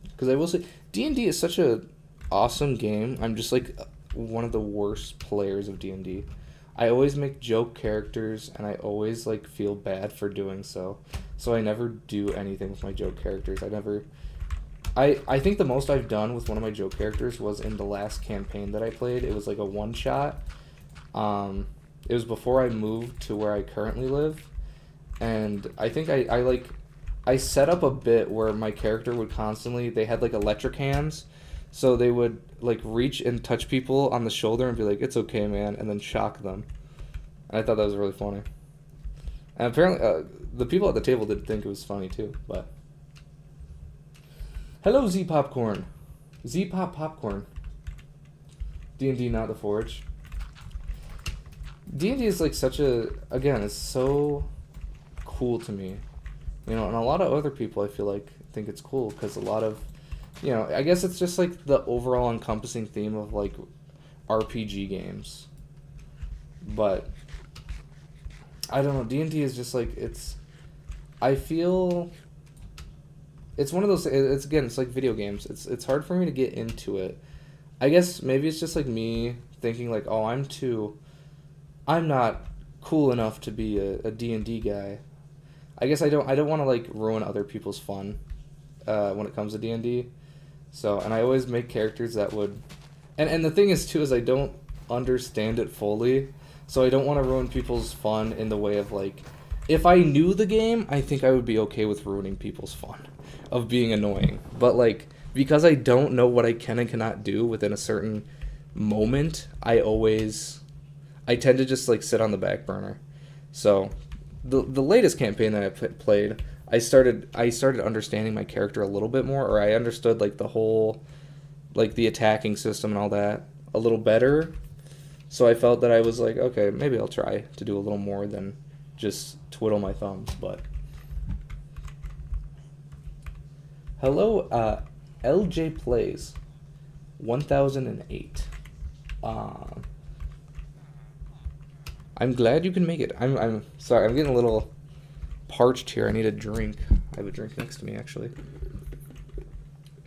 Because I will say, D&D is such a awesome game. I'm just, like, one of the worst players of D&D. I always make joke characters, and I always, like, feel bad for doing so. So I never do anything with my joke characters. I think the most I've done with one of my joke characters was in the last campaign that I played. It was like a one-shot. It was before I moved to where I currently live. And I think I set up a bit where my character would constantly, they had like electric hands. So they would like reach and touch people on the shoulder and be like, "It's okay, man," and then shock them. And I thought that was really funny. And apparently the people at the table did think it was funny too, but... Hello, Z Popcorn. Z Pop Popcorn. D&D, not the Forge. D&D is like such a... Again, it's so cool to me. You know, and a lot of other people I feel like think it's cool because a lot of... You know, I guess it's just like the overall encompassing theme of like RPG games. But I don't know, D&D is just like, it's... I feel... It's one of those. It's like video games. It's hard for me to get into it. I guess maybe it's just like me thinking like, oh, I'm not cool enough to be a D&D guy. I guess I don't want to like ruin other people's fun when it comes to D&D. So, and I always make characters that would, and the thing is too is I don't understand it fully, so I don't want to ruin people's fun in the way of like, if I knew the game, I think I would be okay with ruining people's fun of being annoying. But like, because I don't know what I can and cannot do within a certain moment, I tend to just like sit on the back burner. So the latest campaign that I played, I started understanding my character a little bit more, or I understood like the whole, like the attacking system and all that a little better. So I felt that I was like, okay, maybe I'll try to do a little more than just twiddle my thumbs. But hello, LJ Plays 1008. I'm glad you can make it. I'm sorry, I'm getting a little parched here. I need a drink. I have a drink next to me, actually.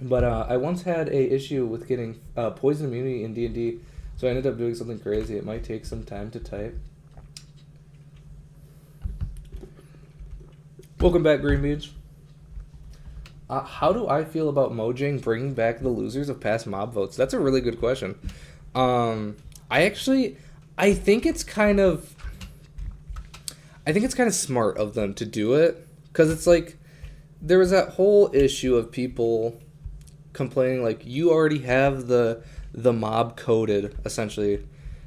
But I once had a issue with getting poison immunity in D&D, so I ended up doing something crazy. It might take some time to type. Welcome back, Green Beans. How do I feel about Mojang bringing back the losers of past mob votes? That's a really good question. Um, I actually, I think it's kind of, I think it's kind of smart of them to do it because it's like there was that whole issue of people complaining like you already have the mob coded essentially.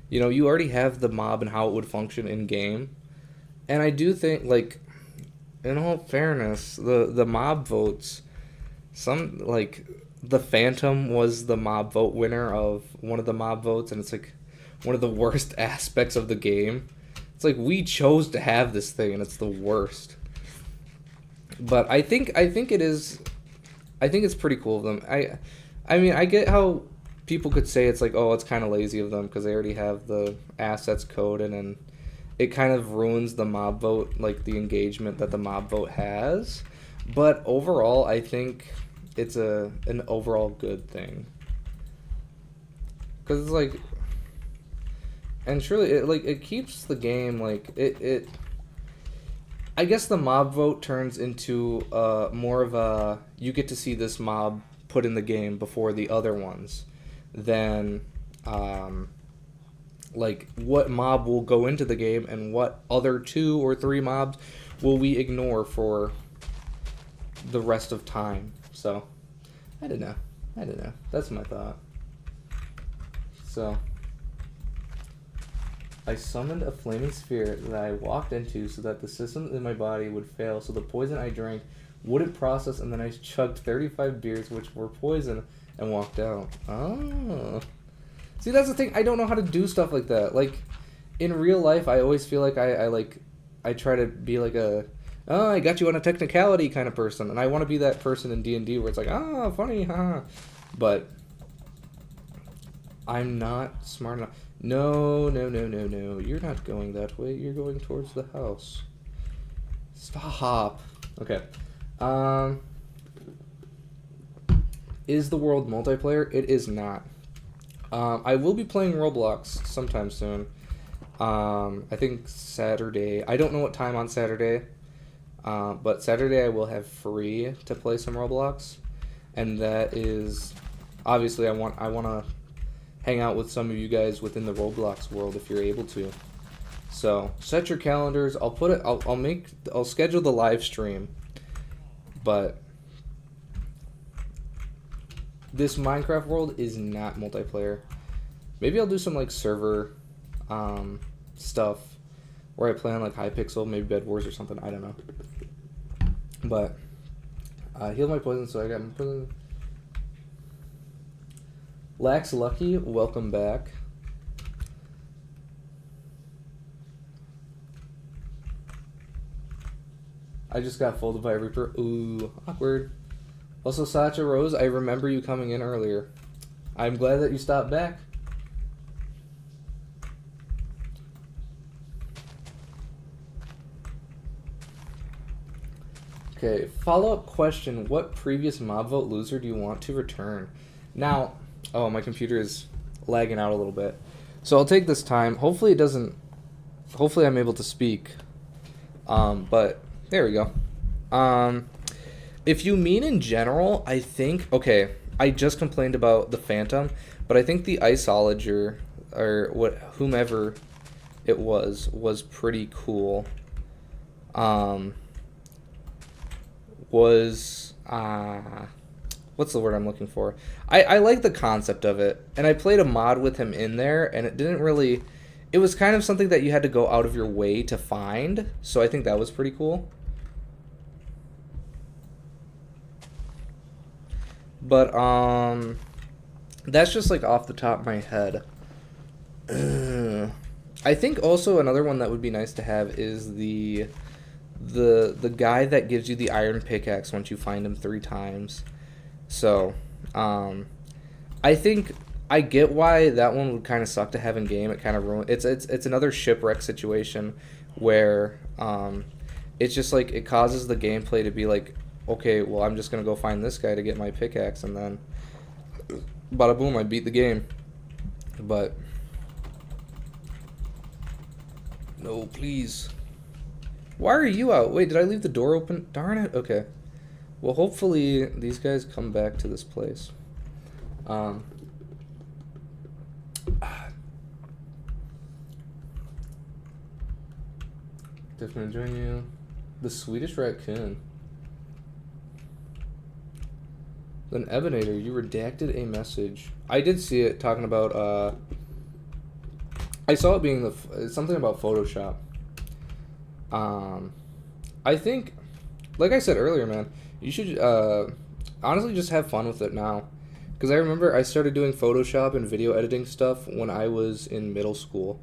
You know, you already have the mob and how it would function in game. And I do think like in all fairness, the mob votes some like the Phantom was the mob vote winner of one of the mob votes and it's like one of the worst aspects of the game. It's like we chose to have this thing and it's the worst. But I think it is I think it's pretty cool of them. I mean, I get how people could say it's like, oh, it's kind of lazy of them because they already have the assets coded and it kind of ruins the mob vote, like the engagement that the mob vote has. But overall, I think it's an overall good thing because it's like, and surely it like it keeps the game like it. I guess the mob vote turns into more of a you get to see this mob put in the game before the other ones, than um, like what mob will go into the game and what other 2 or 3 mobs will we ignore for the rest of time. So I don't know. I don't know. That's my thought. So I summoned a flaming sphere that I walked into so that the systems in my body would fail so the poison I drank wouldn't process and then I chugged 35 beers which were poison and walked out. Oh. See, that's the thing. I don't know how to do stuff like that. Like, in real life, I always feel like I try to be like a, oh, I got you on a technicality kind of person. And I want to be that person in D&D where it's like, ah, funny, haha. But I'm not smart enough. No, no, no, no, no. You're not going that way. You're going towards the house. Stop. Okay. Is the world multiplayer? It is not. I will be playing Roblox sometime soon. I think Saturday. I don't know what time on Saturday. But Saturday I will have free to play some Roblox. And that is obviously I want to hang out with some of you guys within the Roblox world if you're able to. So set your calendars. I'll schedule the live stream. But this Minecraft world is not multiplayer. Maybe I'll do some like server stuff where I play on like Hypixel, maybe Bed Wars or something. I don't know. But heal my poison, so I got my poison. Lax Lucky, welcome back. I just got folded by a Reaper. Ooh, awkward. Also, Sacha Rose, I remember you coming in earlier. I'm glad that you stopped back. Okay, follow-up question. What previous mob vote loser do you want to return? Now, oh, my computer is lagging out a little bit. So I'll take this time. Hopefully it doesn't... Hopefully I'm able to speak. But there we go. If you mean in general, I think... Okay, I just complained about the Phantom, but I think the Iceologer, or whomever it was pretty cool. What's the word I'm looking for? I like the concept of it, and I played a mod with him in there, and it didn't really... It was kind of something that you had to go out of your way to find, so I think that was pretty cool. But, that's just, like, off the top of my head. I think also another one that would be nice to have is the guy that gives you the iron pickaxe once you find him 3 times. So, I think I get why that one would kind of suck to have in game. It kind of ruin. It's another shipwreck situation where it's just like it causes the gameplay to be like, okay, well I'm just gonna go find this guy to get my pickaxe, and then bada boom, I beat the game. But no, please. Why are you out? Wait, did I leave the door open? Darn it. Okay. Well, hopefully these guys come back to this place. Um, Definitely enjoying you. The Swedish raccoon. Then Ebenator, you redacted a message. I did see it talking about. I saw it being something about Photoshop. I think, like I said earlier, man, you should honestly just have fun with it now. Because I remember I started doing Photoshop and video editing stuff when I was in middle school.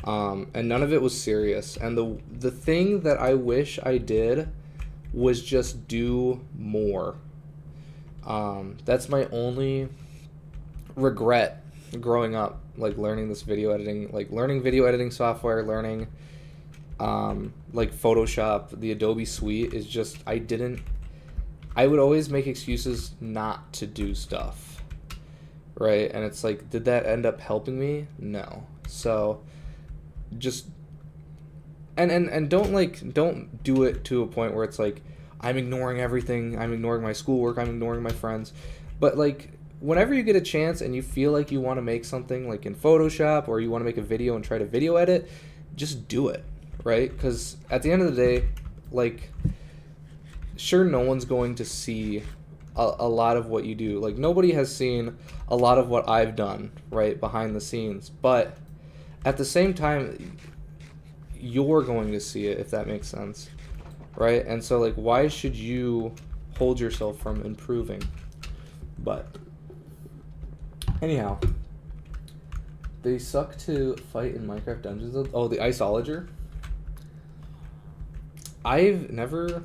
And none of it was serious. And the thing that I wish I did was just do more. That's my only regret growing up, like learning this video editing, like learning video editing software, learning like Photoshop, the Adobe Suite is just I would always make excuses not to do stuff, right? And it's like, did that end up helping me? No. So just and don't do it to a point where it's like I'm ignoring everything, I'm ignoring my schoolwork, I'm ignoring my friends. But like whenever you get a chance and you feel like you want to make something like in Photoshop or you want to make a video and try to video edit, just do it, right? Because at the end of the day, like, sure, no one's going to see a lot of what you do. Like, nobody has seen a lot of what I've done, right, behind the scenes. But at the same time, you're going to see it, if that makes sense, right? And so, like, why should you hold yourself from improving? But anyhow, they suck to fight in Minecraft Dungeons. Oh, the Iceologer? I've never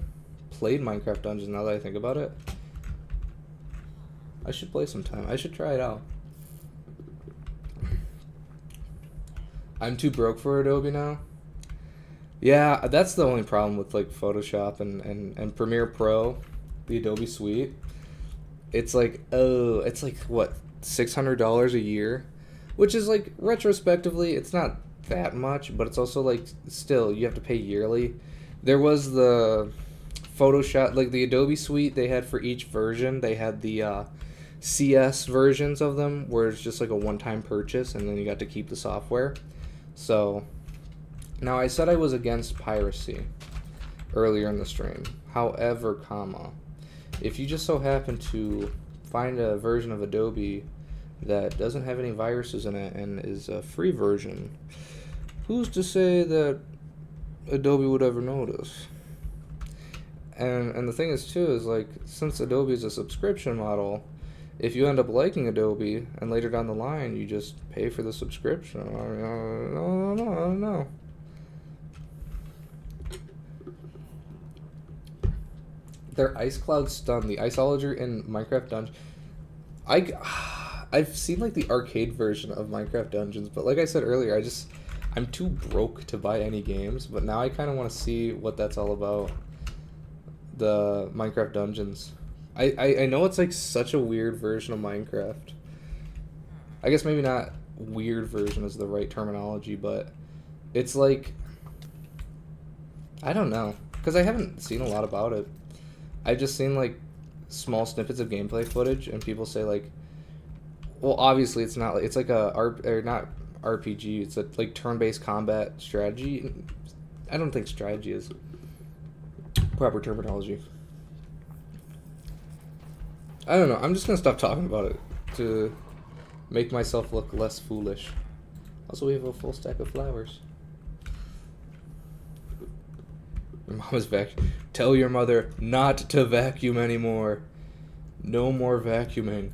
played Minecraft Dungeons now that I think about it. I should play sometime. I should try it out. I'm too broke for Adobe now. Yeah, that's the only problem with like Photoshop and Premiere Pro, the Adobe Suite. It's like, oh, it's like what, $600 a year? Which is like, retrospectively, it's not that much, but it's also like, still, you have to pay yearly. There was the Photoshop, like the Adobe Suite they had for each version. They had the CS versions of them where it's just like a one-time purchase and then you got to keep the software. So now I said I was against piracy earlier in the stream. However, comma, if you just so happen to find a version of Adobe that doesn't have any viruses in it and is a free version, who's to say that Adobe would ever notice? And the thing is too is like, since Adobe is a subscription model, if you end up liking Adobe and later down the line you just pay for the subscription, I don't know. Their Ice Cloud Stun, the Iceologer in Minecraft Dungeons. I've seen like the arcade version of Minecraft Dungeons, but like I said earlier, I'm too broke to buy any games, but now I kind of want to see what that's all about. The Minecraft Dungeons. I know it's like such a weird version of Minecraft. I guess maybe not weird version is the right terminology, but it's like, I don't know, because I haven't seen a lot about it. I've just seen like small snippets of gameplay footage, and people say like, well, obviously it's not like, it's like not RPG, it's a like turn-based combat strategy. I don't think strategy is proper terminology. I don't know. I'm just gonna stop talking about it to make myself look less foolish. Also, we have a full stack of flowers. Your mom is Tell your mother not to vacuum anymore. No more vacuuming.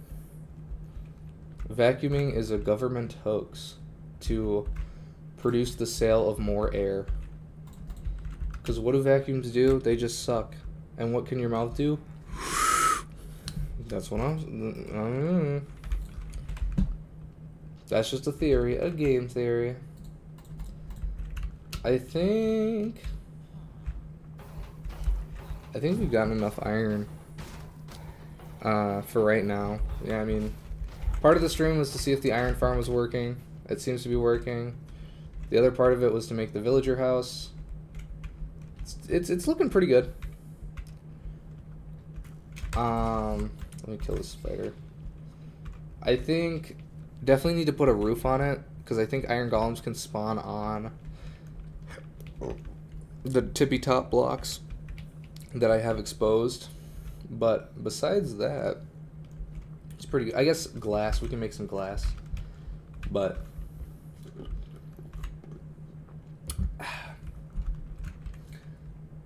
Vacuuming is a government hoax to produce the sale of more air. Because what do vacuums do? They just suck. And what can your mouth do? That's what I'm... That's just a theory, a game theory. I think we've gotten enough iron for right now. Yeah, I mean, part of the stream was to see if the iron farm was working. It seems to be working. The other part of it was to make the villager house. It's looking pretty good. Let me kill this spider. I think definitely need to put a roof on it because I think iron golems can spawn on the tippy top blocks that I have exposed. But besides that, it's pretty good. I guess glass. We can make some glass, but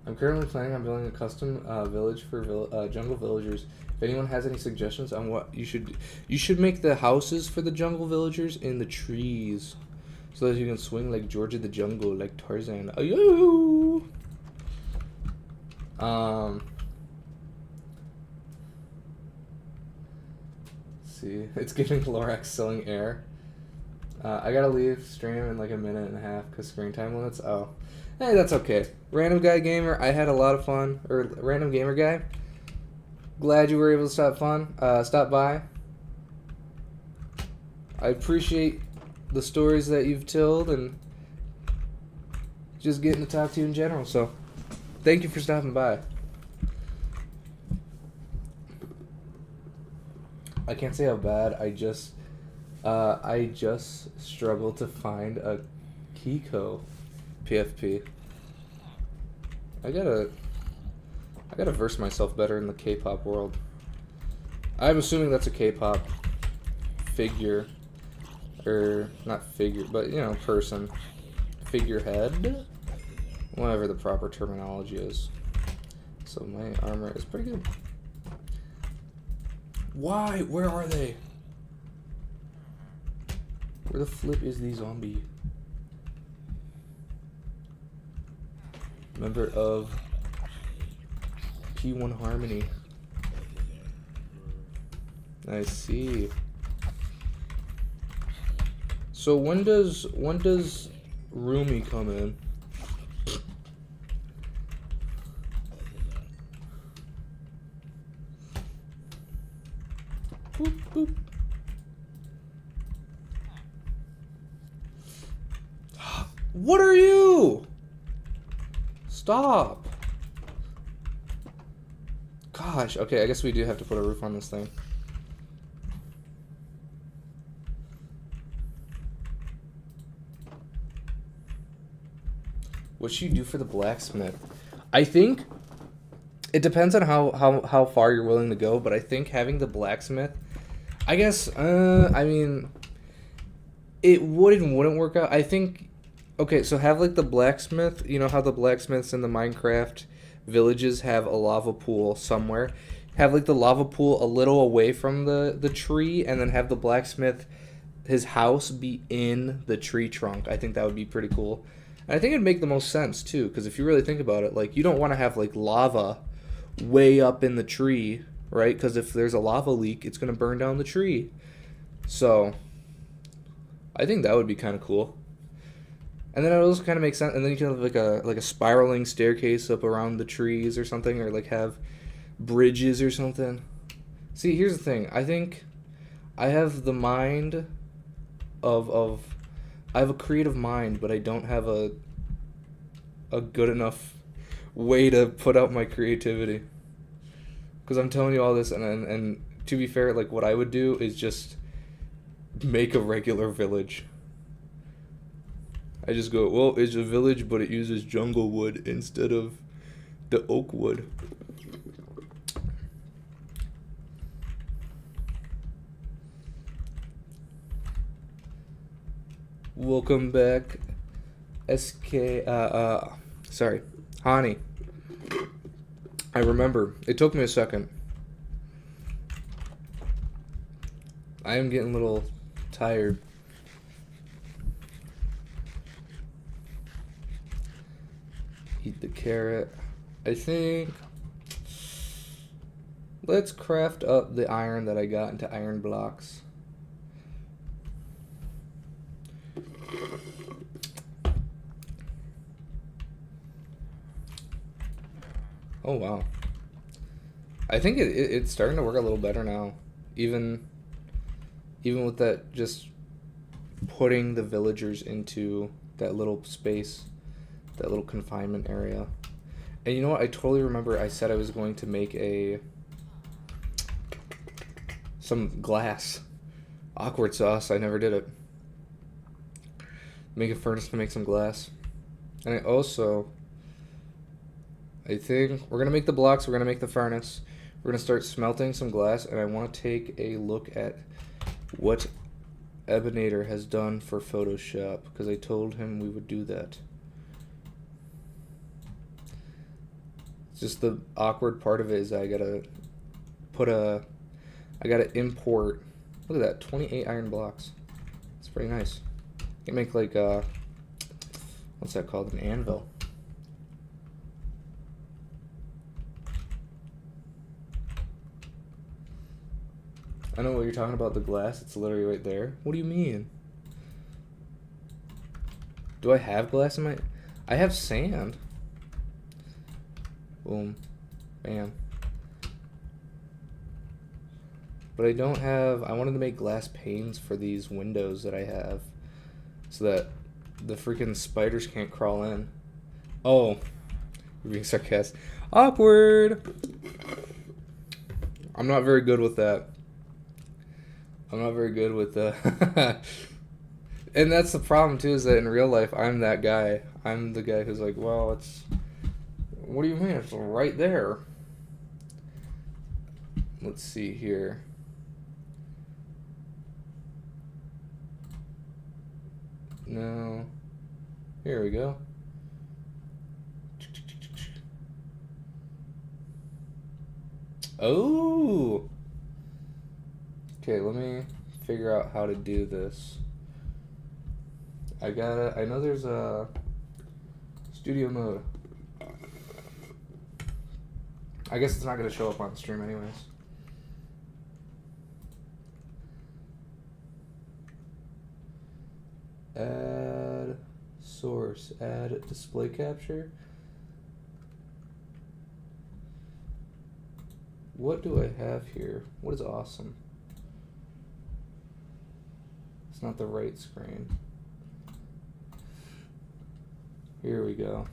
I'm currently planning on building a custom village for jungle villagers. If anyone has any suggestions on what you should make the houses for the jungle villagers in the trees, so that you can swing like George of the Jungle, like Tarzan. Ayo! Let's see, it's giving Lorax selling air. I gotta leave stream in like a minute and a half because screen time limits. Oh. Hey, that's okay. Random Guy Gamer, I had a lot of fun. Or Random Gamer Guy, glad you were able to stop by. I appreciate the stories that you've told and just getting to talk to you in general. So, thank you for stopping by. I can't say how bad. I just struggled to find a Kiko PFP. I gotta verse myself better in the K-pop world. I'm assuming that's a K-pop figure, or not figure, but you know, person, figurehead, whatever the proper terminology is. So my armor is pretty good. Why? Where are they? Where the flip is the zombie? Member of P1 Harmony. I see. So when does Rumi come in? Boop, boop. What are you? Stop. Gosh, okay, I guess we do have to put a roof on this thing. What should you do for the blacksmith? I think it depends on how far you're willing to go, but I think having the blacksmith, I guess, I mean, it would and wouldn't work out. I think, okay, so have like the blacksmith, you know how the blacksmiths in the Minecraft villages have a lava pool somewhere? Have like the lava pool a little away from the tree, and then have the blacksmith, his house be in the tree trunk. I think that would be pretty cool. And I think it'd make the most sense too, because if you really think about it, like, you don't want to have like lava way up in the tree, right? Because if there's a lava leak, it's going to burn down the tree. So I think that would be kind of cool. And then it also kind of makes sense. And then you can have like a spiraling staircase up around the trees or something, or like have bridges or something. See, here's the thing. I think I have the mind of I have a creative mind, but I don't have a good enough way to put out my creativity. Because I'm telling you all this, and to be fair, like, what I would do is just make a regular village. I just go, well, it's a village, but it uses jungle wood instead of the oak wood. Welcome back, SK, sorry, Hani. I remember. It took me a second. I am getting a little tired. Eat the carrot. I think let's craft up the iron that I got into iron blocks. Oh wow. I think it's starting to work a little better now. Even with that, just putting the villagers into that little space, that little confinement area. And you know what? I totally remember I said I was going to make a some glass. Awkward sauce. I never did it. Make a furnace to make some glass. And I think we're going to make the blocks. We're going to make the furnace. We're going to start smelting some glass. And I want to take a look at what Ebinator has done for Photoshop, because I told him we would do that. It's just the awkward part of it is I gotta import. Look at that, 28 iron blocks. It's pretty nice. You can make like what's that called? An anvil. I know what you're talking about, the glass. It's literally right there. What do you mean? Do I have glass in my... I have sand. Boom. Bam. But I don't have... I wanted to make glass panes for these windows that I have, so that the freaking spiders can't crawl in. Oh. You're being sarcastic. Awkward! I'm not very good with that. I'm not very good with and that's the problem too, is that in real life I'm that guy. I'm the guy who's like, well, it's, what do you mean, it's right there. Let's see here. No. Here we go. Oh. Okay, let me figure out how to do this. I know there's a studio mode. I guess it's not going to show up on the stream anyways. Add source, add display capture. What do I have here? What is awesome? It's not the right screen. Here we go.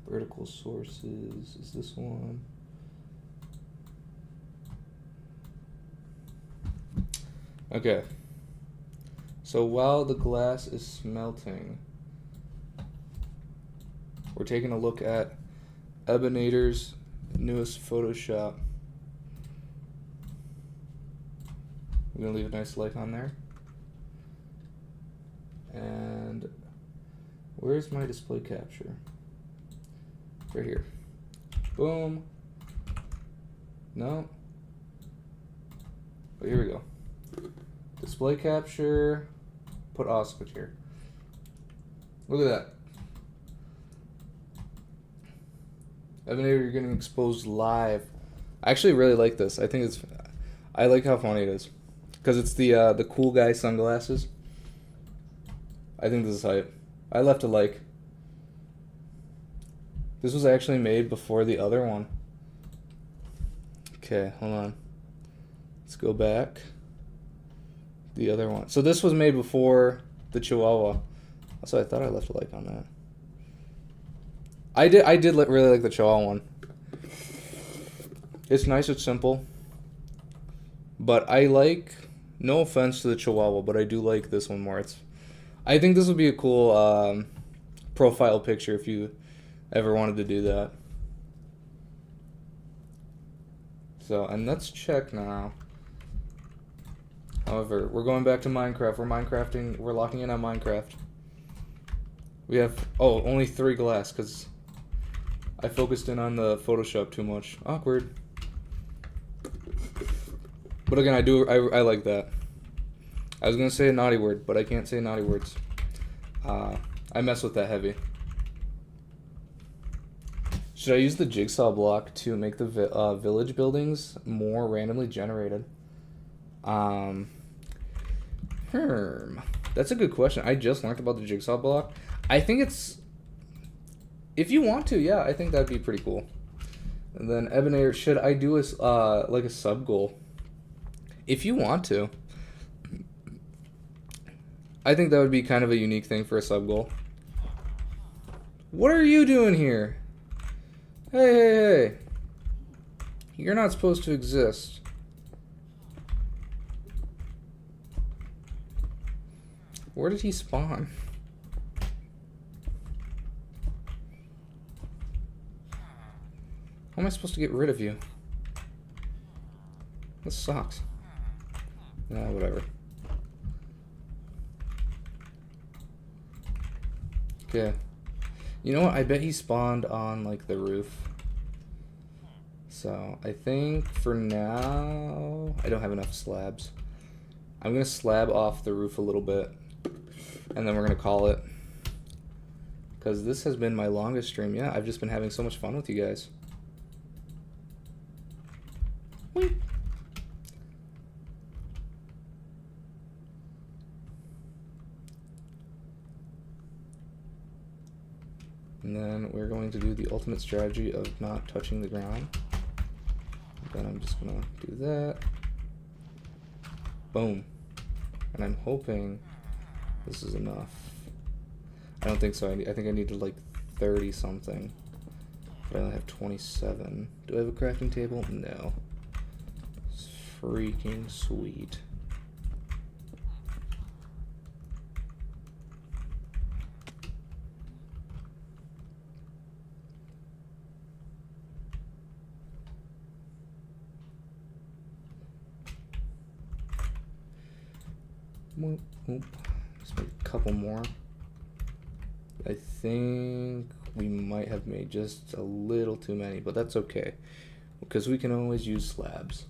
Vertical sources is this one. Okay. So while the glass is smelting, we're taking a look at Ebinator's newest Photoshop. We're gonna leave a nice like on there. And where's my display capture? Right here. Boom. No. But here we go. Display capture. Put Oswald here. Look at that. Ebinator, you're getting exposed live. I actually really like this. I like how funny it is, because it's the cool guy sunglasses. I think this is hype. I left a like. This was actually made before the other one. Okay, hold on. Let's go back. The other one. So this was made before the Chihuahua. So I thought I left a like on that. I did really like the Chihuahua one. It's nice, it's simple. But I like, no offense to the Chihuahua, but I do like this one more. I think this would be a cool profile picture if you ever wanted to do that. So, and let's check now. However, we're going back to Minecraft. We're locking in on Minecraft. We have, only 3 glass, because I focused in on the Photoshop too much. Awkward. But again, I like that. I was going to say a naughty word, but I can't say naughty words. I mess with that heavy. Should I use the jigsaw block to make the village buildings more randomly generated? That's a good question. I just learned about the jigsaw block. I think it's... If you want to, yeah, I think that'd be pretty cool. And then Ebinator, should I do like a sub goal? If you want to. I think that would be kind of a unique thing for a sub goal. What are you doing here? Hey, hey, hey. You're not supposed to exist. Where did he spawn? How am I supposed to get rid of you? This sucks. Nah, whatever. Okay. You know what? I bet he spawned on, like, the roof. So, I think for now... I don't have enough slabs. I'm going to slab off the roof a little bit. And then we're going to call it. Because this has been my longest stream. Yeah, I've just been having so much fun with you guys. Whee! And then we're going to do the ultimate strategy of not touching the ground. Then I'm just going to do that. Boom. And I'm hoping this is enough. I don't think so. I think I need to like 30 something. But I only have 27. Do I have a crafting table? No. It's freaking sweet. Just make a couple more. I think we might have made just a little too many, but that's okay because we can always use slabs.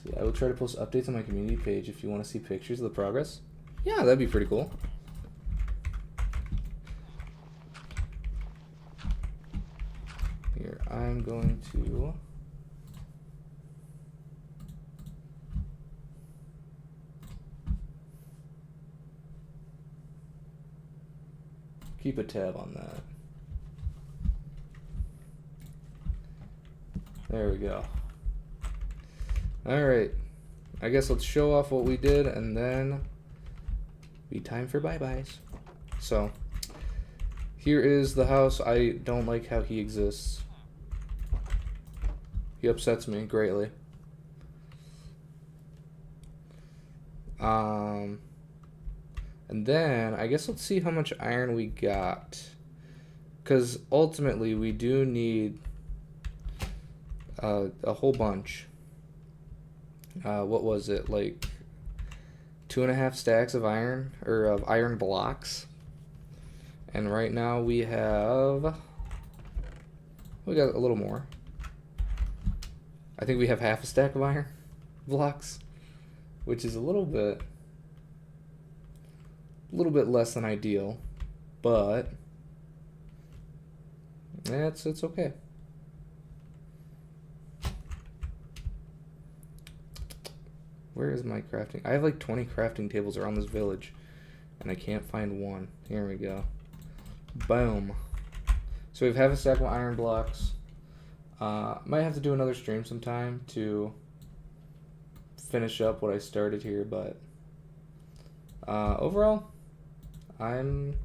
See, I will try to post updates on my community page if you want to see pictures of the progress. Yeah, that'd be pretty cool. Here, I'm going to keep a tab on that. There we go. Alright. I guess let's show off what we did and then be time for bye-byes. So, here is the house. I don't like how he exists. He upsets me greatly. And then, I guess let's see how much iron we got. Because ultimately, we do need a whole bunch. What was it? Like 2.5 stacks of iron, or of iron blocks. And right now we got a little more. I think we have half a stack of iron blocks, which is a little bit less than ideal, but it's okay. Where is my crafting? I have like 20 crafting tables around this village, and I can't find one. Here we go. Boom. So we have half a stack of iron blocks. Might have to do another stream sometime to finish up what I started here, but overall, I'm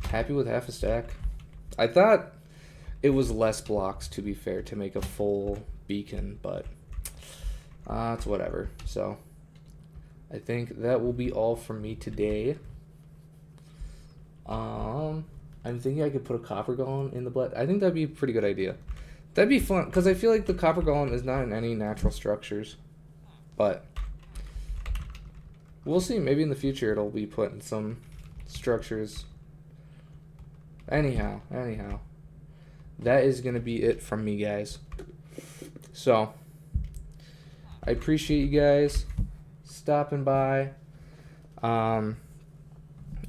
happy with half a stack. I thought it was less blocks, to be fair, to make a full beacon, but it's whatever. So I think that will be all from me today. I'm thinking I could put a copper golem in the blood. I think that'd be a pretty good idea. That'd be fun, because I feel like the copper golem is not in any natural structures. But we'll see. Maybe in the future it'll be put in some structures. Anyhow. That is going to be it from me, guys. So, I appreciate you guys stopping by.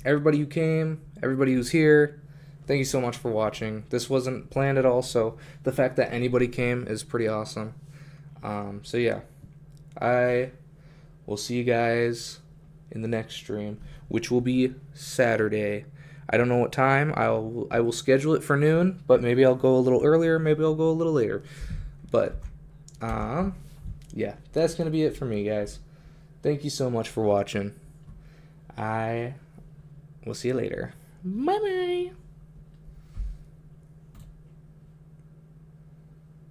Everybody who came, everybody who's here, thank you so much for watching. This wasn't planned at all, so the fact that anybody came is pretty awesome. So yeah, I will see you guys in the next stream, which will be Saturday. I don't know what time. I will schedule it for noon, but maybe I'll go a little earlier, maybe I'll go a little later. But yeah, that's going to be it for me, guys. Thank you so much for watching. I will see you later. Bye-bye.